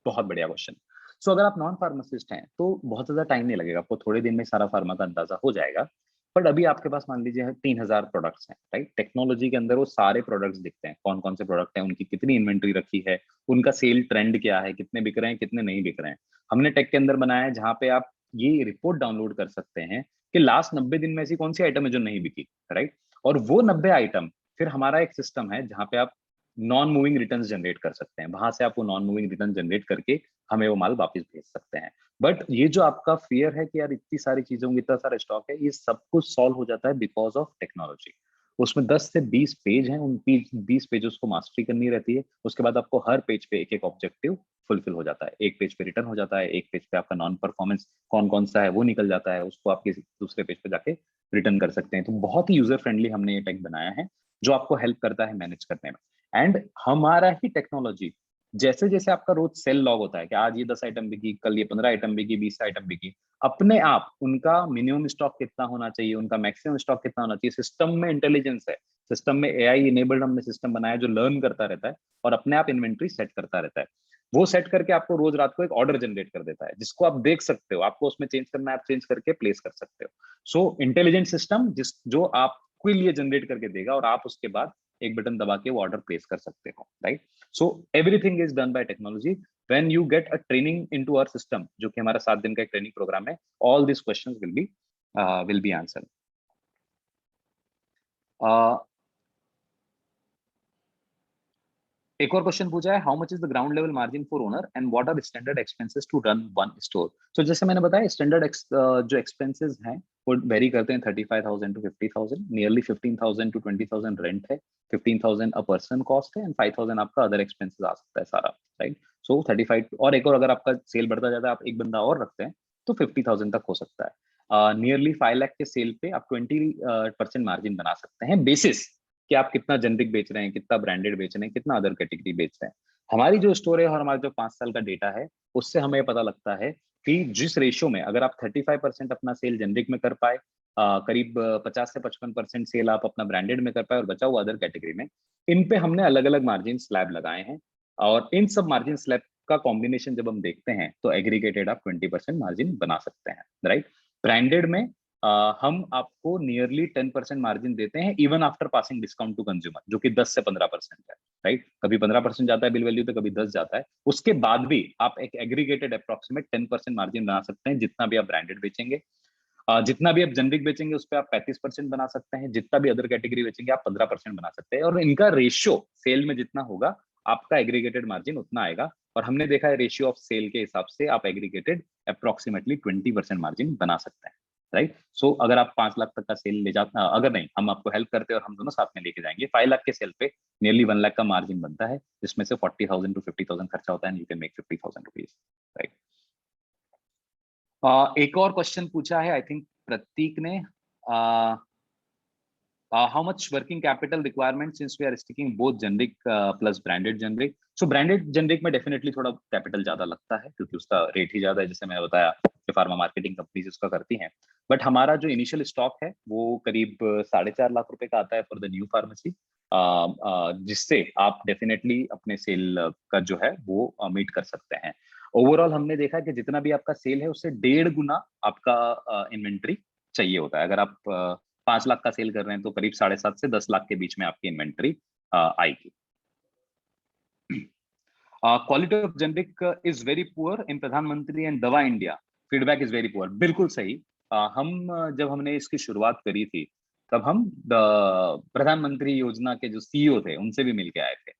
Speaker 2: बहुत बढ़िया क्वेश्चन। सो अगर आप नॉन फार्मासिस्ट हैं तो बहुत ज्यादा टाइम नहीं लगेगा, आपको थोड़े दिन में सारा फार्मा का अंदाजा हो जाएगा। बट अभी आपके पास मान लीजिए 3,000 प्रोडक्ट्स हैं, राइट। टेक्नोलॉजी के अंदर वो सारे प्रोडक्ट्स दिखते हैं, कौन कौन से प्रोडक्ट हैं, उनकी कितनी इन्वेंट्री रखी है, उनका सेल ट्रेंड क्या है, कितने बिक रहे हैं, कितने नहीं बिक रहे हैं। हमने टेक के अंदर बनाया है जहां पे आप ये रिपोर्ट डाउनलोड कर सकते हैं कि लास्ट 90 दिन में ऐसी कौन सी आइटम है जो नहीं बिकी, राइट। और वो 90 आइटम फिर हमारा एक सिस्टम है जहां पे आप नॉन मूविंग रिटर्न जनरेट कर सकते हैं, वहां से आप वो नॉन मूविंग रिटर्न जनरेट करके हमें वो माल वापस भेज सकते हैं। बट ये जो आपका फियर है कि यार इतनी सारी चीजों में इतना सारा स्टॉक है, ये सब कुछ सॉल्व हो जाता है बिकॉज ऑफ टेक्नोलॉजी। उसमें 10 से 20 पेज हैं, उन 20 पेजेस को मास्टरी करनी रहती है। उसके बाद आपको हर पेज पे एक एक ऑब्जेक्टिव फुलफिल हो जाता है, एक पेज पे रिटर्न हो जाता है, एक पेज पे आपका नॉन परफॉर्मेंस कौन कौन सा है वो निकल जाता है, उसको आप किसी दूसरे पेज पे जाके रिटर्न कर सकते हैं। तो बहुत ही यूजर फ्रेंडली हमने ये टेक बनाया है जो आपको हेल्प करता है मैनेज करने में। एंड हमारा ही टेक्नोलॉजी जैसे जैसे आपका रोज सेल लॉग होता है कि आज ये 10 आइटम बिकी, कल ये 15 आइटम बिकी, 20 आइटम बिकी, अपने आप उनका मिनिमम स्टॉक कितना होना चाहिए, उनका मैक्सिमम स्टॉक कितना होना चाहिए, सिस्टम में इंटेलिजेंस है, सिस्टम में एआई इनेबल्ड हमने सिस्टम बनाया जो लर्न करता रहता है और अपने आप इन्वेंट्री सेट करता रहता है। वो सेट करके आपको रोज रात को एक ऑर्डर जनरेट कर देता है जिसको आप देख सकते हो, आपको उसमें चेंज करना है आप चेंज करके प्लेस कर सकते हो। सो इंटेलिजेंट सिस्टम जिस जो आपके लिए जनरेट करके देगा और आप उसके बाद एक बटन दबा के वो ऑर्डर प्लेस कर सकते हो, right. So everything is done by technology. When you get a training into our system, जो कि हमारा 7 दिन का एक ट्रेनिंग प्रोग्राम है, all this questions will be answered. एक और क्वेश्चन पूछा है, how much is the ground level margin for owner and what are standard expenses to run one store? तो जैसे मैंने बताया स्टैंडर्ड जो एक्सपेंसेस हैं वो वेरी करते हैं 35,000 टू 50,000, नियरली 15,000 टू 20,000 रेंट है, 15,000 अ पर्सन कॉस्ट है, एंड 5,000 आपका अदर एक्सपेंसेस आ सकता है सारा, राइट। सो 35 और एक और अगर आपका सेल बढ़ता जाता है आप एक बंदा और रखते हैं तो 50,000 तक हो सकता है। नियरली 5 लाख के सेल पे आप 20% मार्जिन बना सकते हैं बेसिस कि आप कितना जेनरिक बेच रहे हैं, कितना ब्रांडेड बेच रहे हैं, कितना अदर कैटेगरी बेच रहे हैं। हमारी जो स्टोर है और हमारा जो 5 साल का डेटा है उससे हमें पता लगता है कि जिस रेशियो में अगर आप 35% अपना सेल जेनरिक में कर पाए, करीब 50 से 55% सेल आप अपना ब्रांडेड में कर पाए और बचा हुआ अदर कैटेगरी में, इन पे हमने अलग अलग मार्जिन स्लैब लगाए हैं। और इन सब मार्जिन स्लैब का कॉम्बिनेशन जब हम देखते हैं तो एग्रीगेटेड आप 20% मार्जिन बना सकते हैं, राइट। ब्रांडेड में हम आपको नियरली 10% मार्जिन देते हैं even after passing discount to consumer, जो कि 10 से 15% है, राइट। कभी 15% जाता है बिल वैल्यू पे, कभी 10 जाता है। उसके बाद भी आप एक एग्रीगेटेड अप्रोक्सीमेट 10% मार्जिन बना सकते हैं जितना भी आप ब्रांडेड बेचेंगे। जितना भी आप जेनरिक बेचेंगे उस पर आप 35% बना सकते हैं, जितना भी अदर कैटेगरी बेचेंगे आप 15% बना सकते हैं, और इनका रेशियो सेल में जितना होगा आपका एग्रीगेटेड मार्जिन उतना आएगा। और हमने देखा है रेशियो ऑफ सेल के हिसाब से आप एग्रीगेटेड अप्रोक्सीमेटली 20% मार्जिन बना सकते हैं, राइट। सो अगर आप 5 लाख तक का सेल ले जाते, अगर नहीं हम आपको हेल्प करते हैं और हम दोनों साथ में लेके जाएंगे, 5 लाख के सेल पे नियरली 1 लाख का मार्जिन बनता है, जिसमें से 40,000 टू 50,000 खर्चा होता है, you can make 50,000 rupees, right. एक और क्वेश्चन पूछा है आई थिंक प्रतीक ने, how much working capital requirement since we are sticking both generic plus branded generic? So branded generic में definitely थोड़ा कैपिटल ज्यादा लगता है क्योंकि उसका रेट ही ज्यादा है, जैसे मैंने बताया कि फार्मा मार्केटिंग कंपनीज उसका करती हैं। बट हमारा जो इनिशियल स्टॉक है वो करीब 4.5 लाख रुपए का आता है फॉर द न्यू फार्मेसी, जिससे आप डेफिनेटली अपने सेल का जो है वो मीट कर सकते हैं। ओवरऑल हमने देखा कि जितना भी आपका सेल है उससे 1.5 गुना आपका इन्वेंट्री चाहिए होता है। अगर आप 5 लाख का सेल कर रहे हैं तो करीब 7.5 से 10 लाख के बीच में आपकी इन्वेंट्री आएगी। Quality of generic is very poor in प्रधानमंत्री एंड दवा India, feedback is very poor. बिल्कुल सही। हम जब हमने इसकी शुरुआत करी थी तब हम प्रधानमंत्री योजना के जो सीईओ थे उनसे भी मिलके आए थे,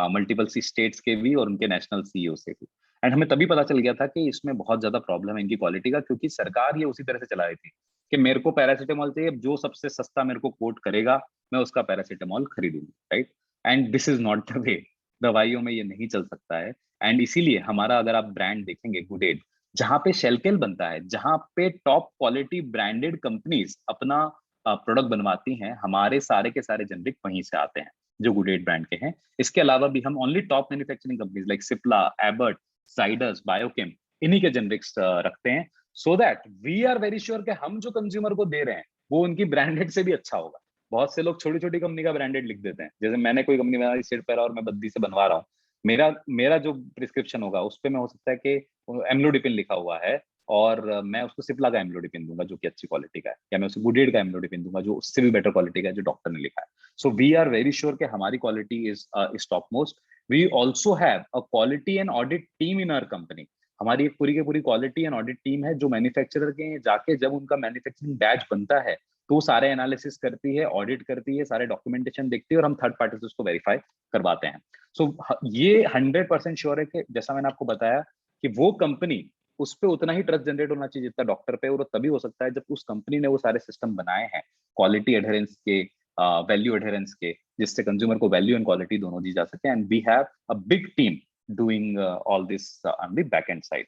Speaker 2: मल्टीपल स्टेट्स के भी और उनके नेशनल सीईओ से भी। एंड हमें तभी पता चल गया था कि इसमें बहुत ज्यादा प्रॉब्लम है इनकी क्वालिटी का, क्योंकि सरकार ये उसी तरह से चला रही थी कि मेरे को पैरासीटामोल चाहिए, जो सबसे सस्ता मेरे को कोट करेगा मैं उसका पैरासीटामोल खरीदूंगी, right. And this is not the way, दवाइयों में ये नहीं चल सकता है। एंड इसीलिए हमारा अगर आप ब्रांड देखेंगे गुडेड, जहां पे शेल्केल बनता है, जहां पे टॉप क्वालिटी ब्रांडेड कंपनीज अपना प्रोडक्ट बनवाती हैं, हमारे सारे के सारे जेनरिक वहीं से आते हैं जो गुडेड ब्रांड के हैं। इसके अलावा भी हम only top manufacturing companies like Cipla, Abbott, Zydus, Biochem, इन्हीं के जेनरिक्स रखते हैं, so that we are very sure कि हम जो कंज्यूमर को दे रहे हैं वो उनकी ब्रांडेड से भी अच्छा होगा। बहुत से लोग छोटी छोटी कंपनी का ब्रांडेड लिख देते हैं, जैसे मैंने कोई कंपनी बनाई सिर पैरा और मैं बद्दी से बनवा रहा हूँ, मेरा मेरा जो प्रिस्क्रिप्शन होगा उस पे मैं हो सकता है कि एम्लोडिपिन लिखा हुआ है और मैं उसको सिप्ला का एम्लोडिपिन दूंगा जो कि अच्छी क्वालिटी का है, या मैं उसे गुडेड का एम्लोडिपिन दूंगा जो उससे भी बेटर क्वालिटी का है जो डॉक्टर ने लिखा है। So we are very sure कि हमारी quality is top most. We also have a quality and audit team in our company. हमारी एक पूरी की पूरी क्वालिटी एंड ऑडिट टीम है जो मैन्युफैक्चरर के जाके जब उनका मैन्युफैक्चरिंग बैच बनता है तो सारे एनालिसिस करती है, ऑडिट करती है, सारे डॉक्यूमेंटेशन देखती है और हम थर्ड पार्टी से उसको वेरीफाई करवाते हैं। सो ये 100% श्योर है कि जैसा मैंने आपको बताया कि वो कंपनी, उस पर उतना ही ट्रस्ट जनरेट होना चाहिए जितना डॉक्टर पे, और तभी हो सकता है जब उस कंपनी ने वो सारे सिस्टम बनाए हैं क्वालिटी एडहेरेंस के, वैल्यू एडहेरेंस के, जिससे कंज्यूमर को वैल्यू एंड क्वालिटी दोनों दी जा सके। And we have a big team doing all this on the back end side.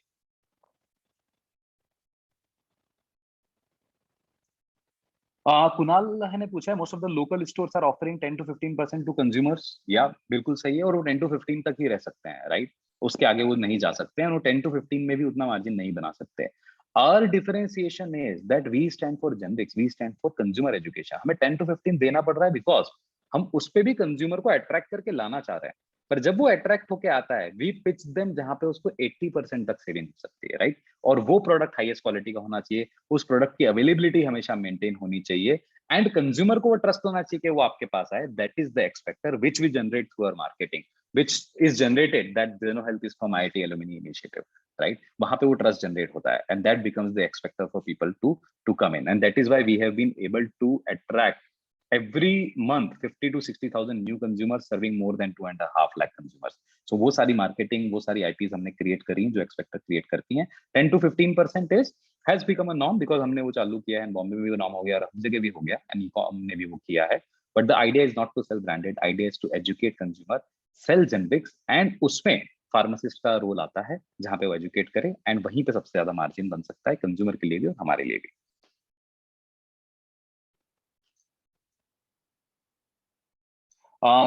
Speaker 2: Kunal ने पूछा है most of the local stores are offering 10 to 15% to consumers. या बिल्कुल सही है, और वो 10 to 15 तक ही रह सकते हैं, राइट। उसके आगे वो नहीं जा सकते हैं, और वो 10 to 15 में भी उतना मार्जिन नहीं बना सकते। Our differentiation is that we stand for generics, we stand for consumer education. हमें 10 to 15 देना पड़ रहा है बिकॉज हम उस पर भी कंज्यूमर को अट्रैक्ट करके लाना चाह रहे हैं। पर जब वो अट्रैक्ट होके आता है वी पिच देम जहां पे उसको 80% तक सेविंग हो सकती है, राइट। और वो प्रोडक्ट हाईएस्ट क्वालिटी का होना चाहिए, उस प्रोडक्ट की अवेलेबिलिटी हमेशा मेंटेन होनी चाहिए, एंड कंज्यूमर को वो ट्रस्ट होना चाहिए कि वो आपके पास आए। That is the X factor which we generate through our marketing, which is generated that Zeno Health is from IIT alumni initiative, right. वहां पे वो ट्रस्ट जनरेट होता है, and that becomes the X factor for people to come in, and that is why we have been able to attract every month 50 to 60,000 new consumers serving more than 2.5 lakh consumers. So वो सारी marketing, वो सारी IPs हमने create करी जो एक्सपेक्टर create करती हैं। 10 to 15% is has become a norm because हमने वो चालू किया है, बॉम्बे में भी नॉर्म हो गया और हर जगह भी हो गया, एंड ई-कॉम ने भी वो किया है। But the idea is not to sell branded, idea is to educate consumer, sell generics, and उसमें फार्मासिस्ट का रोल आता है जहां पे वो एजुकेट करे, एंड वहीं पे सबसे ज्यादा मार्जिन बन सकता है कंज्यूमर के लिए भी और हमारे लिए भी।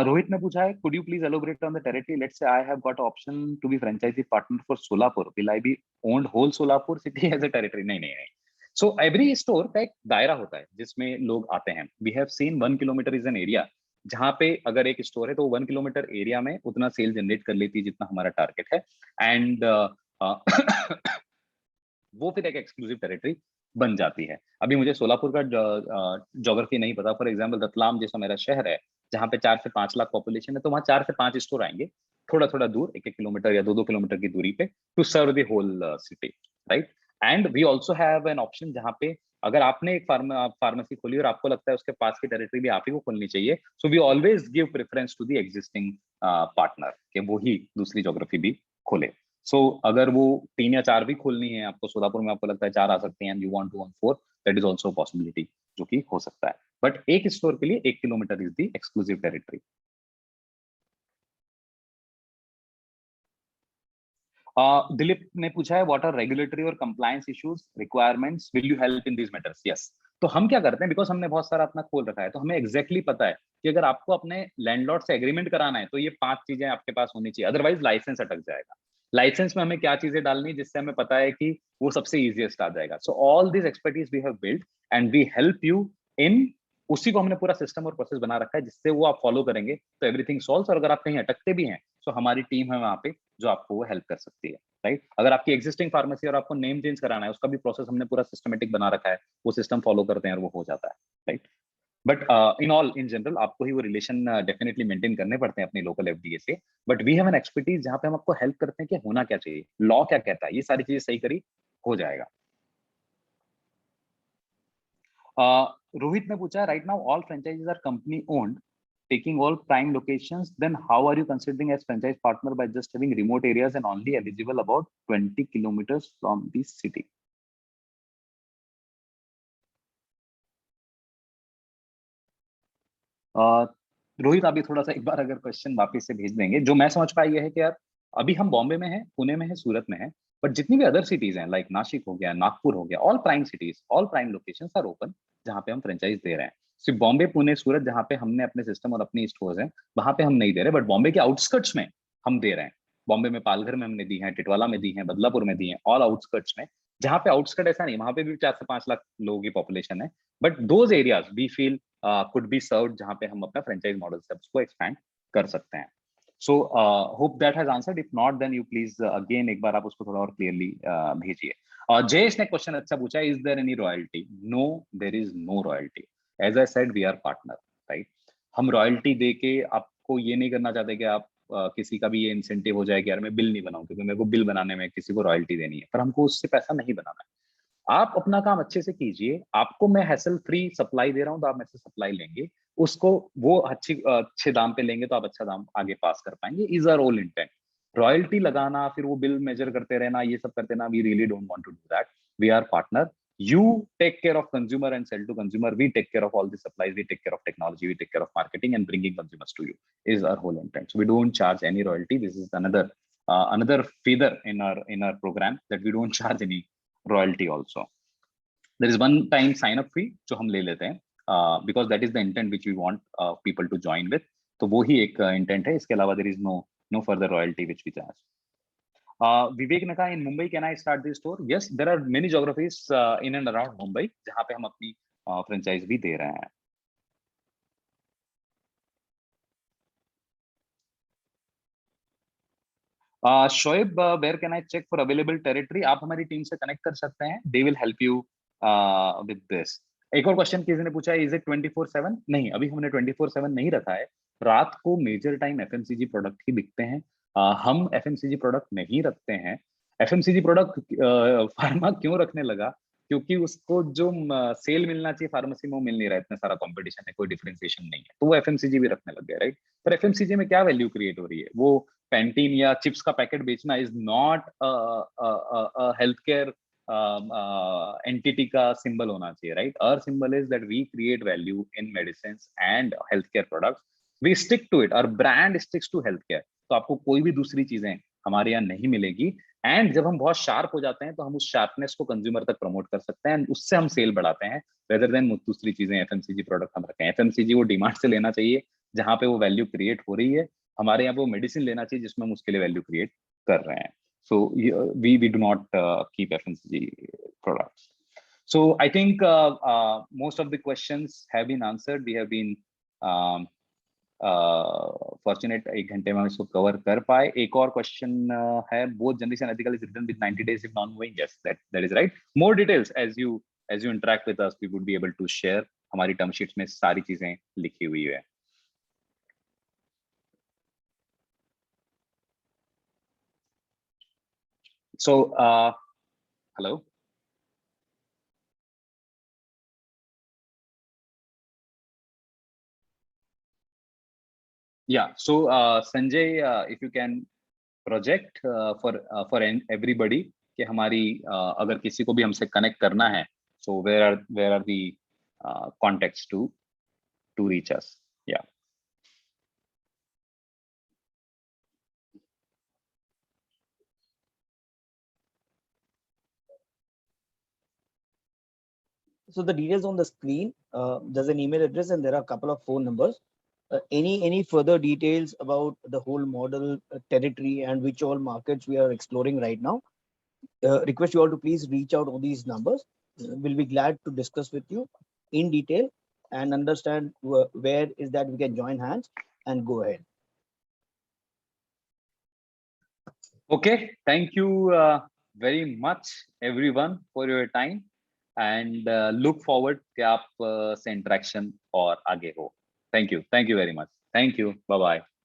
Speaker 2: रोहित ने पूछा है could you please elaborate on the territory? Let's say I have got option to be franchisee partner for Solapur, will I be owned whole Solapur city as a territory? नहीं नहीं नहीं। सो एवरी स्टोर का एक दायरा होता है जिसमें लोग आते हैं. We have seen 1 kilometre is an area जहां पे अगर एक स्टोर है तो 1 किलोमीटर एरिया में उतना सेल जनरेट कर लेती है जितना हमारा टारगेट है. एंड वो फिर एक एक्सक्लूसिव टेरिटरी बन जाती है. अभी मुझे सोलापुर का ज्योग्राफी नहीं पता. फॉर एग्जांपल रतलाम जैसा मेरा शहर है जहाँ पे 4 से 5 लाख पॉपुलेशन है, तो वहाँ 4 से 5 स्टोर आएंगे थोड़ा थोड़ा दूर, 1-1 किलोमीटर या 2-2 किलोमीटर की दूरी पे, to serve the whole city, right. And we also have an option जहाँ पे अगर आपने एक फार्मेसी खोली और आपको लगता है उसके पास की टेरिटरी भी आप ही को खोलनी चाहिए, so we always give preference to the existing partner कि वो ही दूसरी ज्योग्राफी भी खोले. सो अगर वो 3 या 4 भी खोलनी है आपको सोलापुर में, आपको लगता है 4 आ सकते हैं, you want to own 4, that is also possibility जो कि हो सकता है. बट एक स्टोर के लिए 1 kilometre is the exclusive territory. Dilip ने पूछा है व्हाट आर रेगुलेटरी और compliance issues requirements, will you help in these matters. Yes. तो हम क्या करते हैं, बिकॉज हमने बहुत सारा अपना खोल रखा है तो हमें एग्जैक्टली पता है कि अगर आपको अपने लैंडलॉर्ड से एग्रीमेंट कराना है तो ये 5 चीजें आपके पास होनी चाहिए, अदरवाइज लाइसेंस अटक जाएगा. लाइसेंस में हमें क्या चीजें डालनी जिससे हमें पता है कि वो सबसे इजीएस्ट आ जाएगा. So all this expertise we have built and we help you in, उसी को हमने पूरा सिस्टम और प्रोसेस बना रखा है जिससे वो आप फॉलो करेंगे तो एवरीथिंग सॉल्व्स. और अगर आप कहीं अटकते भी हैं तो हमारी टीम है वहां पे जो आपको वो हेल्प कर सकती है, राइट. अगर आपकी एग्जिस्टिंग फार्मेसी और आपको नेम चेंज कराना है उसका भी प्रोसेस हमने पूरा सिस्टमेटिक बना रखा है, वो सिस्टम फॉलो करते हैं और वो हो जाता है, राइट. बट इन जनरल आपको ही वो रिलेशन डेफिनेटली मेंटेन करने पड़ते हैं अपने लोकल एफडीए से. But we have an expertise जहां पे हम आपको हेल्प करते हैं कि होना क्या चाहिए, लॉ क्या कहता है, ये सारी चीजें सही करी हो जाएगा. रोहित ने पूछा right now all franchisees are company owned taking all prime locations, then how are you considering as franchise partner by just having remote areas and only eligible about 20 kilometers from the city? Rohit अभी थोड़ा सा एक बार अगर question वापस से भेज देंगे. जो मैं समझ पाया ये है कि यार अभी हम बॉम्बे में हैं, पुणे में है, सूरत में है, बट जितनी भी अदर सिटीज हैं लाइक नासिक हो गया, नागपुर हो गया, all prime cities, all prime locations are open जहाँ पे हम फ्रेंचाइज दे रहे हैं. सिर्फ बॉम्बे, पुणे, सूरत जहाँ पे हमने अपने सिस्टम और अपनी स्टोर्स हैं वहां पे हम नहीं दे रहे, बट बॉम्बे के आउटस्कर्ट्स में हम दे रहे हैं. बॉम्बे में पालघर में हमने दी है, टिटवाला में दी है, बदलापुर में दी है, ऑल आउटस्कर्ट्स में. जहाँ पे आउटस्कर्ट ऐसा नहीं, वहां पे भी 4 से 5 लाख लोगों की पॉपुलेशन है, but those areas we feel could be served जहां पे हम अपना फ्रेंचाइज मॉडल से उसको एक्सपैंड कर सकते हैं. So hope that has answered. If not then you please again एक बार आप उसको थोड़ा और क्लियरली भेजिए. जयेश ने क्वेश्चन अच्छा पूछा, is there any royalty? No, there is no royalty. As I said we are partner, right. हम रॉयल्टी दे के आपको ये नहीं करना चाहते कि आप किसी का भी ये इंसेंटिव हो जाए कि यार मैं बिल नहीं बनाऊं क्योंकि मेरे को बिल बनाने में किसी को रॉयल्टी देनी है, पर हमको उससे पैसा नहीं बनाना है. आप अपना काम अच्छे से कीजिए, आपको मैं हैसल फ्री सप्लाई दे रहा हूं तो आप मेरे से सप्लाई लेंगे, उसको वो अच्छे दाम पे लेंगे तो आप अच्छा दाम आगे पास कर पाएंगे. इज आवर ओल इंटेंट. रॉयल्टी लगाना फिर वो बिल मेजर करते रहना ये सब करते ना, we really don't want to do that. We are partner. You take care of consumer and sell to consumer. We take care of all the supplies. We take care of technology. We take care of marketing and bringing consumers to you. Is our whole intent. So we don't charge any royalty. This is another feather in our program that we don't charge any royalty also. There is one time sign up fee जो हम ले लेते हैं because that is the intent which we want people to join with. तो वो ही एक intent है. इसके अलावा there is no further royalty which we charge. Vivek ने कहा in Mumbai can I start this store? Yes, there are many geographies in and around Mumbai जहाँ पे हम अपनी franchise भी दे रहे हैं. Shoaib, where can I check for available territory? आप हमारी टीम से कनेक्ट कर सकते हैं, they will help you with this. एक और क्वेश्चन किसी ने पूछा है, इज इट 24/7? नहीं, अभी हमने 24/7 नहीं रखा है. रात को मेजर टाइम एफएमसीजी प्रोडक्ट ही बिकते हैं. हम एफएमसीजी प्रोडक्ट नहीं रखते हैं. एफएमसीजी प्रोडक्ट फार्मा क्यों रखने लगा? क्योंकि उसको जो सेल मिलना चाहिए फार्मेसी में वो मिल नहीं रहा है, इतना सारा कंपटीशन है, कोई डिफरेंशिएशन नहीं है, तो वो एफएमसीजी भी रखने लग गया, राइट. पर एफएमसीजी में क्या वैल्यू क्रिएट हो रही है? वो पैंटीन या चिप्स का पैकेट बेचना is not health care entity का सिंबल होना चाहिए, right. Our symbol is that we create value in medicine and health care products. We stick to it. Our brand sticks to health care. तो आपको कोई भी दूसरी चीजें हमारे यहाँ नहीं मिलेगी. एंड जब हम बहुत शार्प हो जाते हैं तो हम उस शार्पनेस को कंज्यूमर तक प्रमोट कर सकते हैं, उससे हम सेल बढ़ाते हैं, रेदर देन दूसरी चीजें. एफएमसीजी प्रोडक्ट हम रखें. एफएमसीजी वो डिमांड से लेना चाहिए जहां पे वो वैल्यू क्रिएट हो रही है. हमारे यहाँ पे वो मेडिसिन लेना चाहिए जिसमें हम उसके लिए वैल्यू क्रिएट कर रहे हैं. So we do not keep FMCG products. So I think most of the questions have been answered. We have been fortunate 1 घंटे में इसको कवर कर पाए. एक और क्वेश्चन है, both generation ethical is written with 90 days if non moving. Yes, that is right. More details as you interact with us, we would be able to share. हमारी term sheets में सारी चीजें लिखी हुई है. So hello. Yeah, so Sanjay, if you can project for everybody कि हमारी अगर किसी को भी हमसे कनेक्ट करना है, so where are the contacts to reach us? Yeah.
Speaker 1: So the details on the screen, there's an email address and there are a couple of phone numbers. Any further details about the whole model, territory, and which all markets we are exploring right now, request you all to please reach out on these numbers. We'll be glad to discuss with you in detail and understand where is that we can join hands and go ahead.
Speaker 2: Okay, thank you very much everyone for your time, and look forward कि आप से interaction और आगे हो. Thank you very much. Thank you. Bye bye.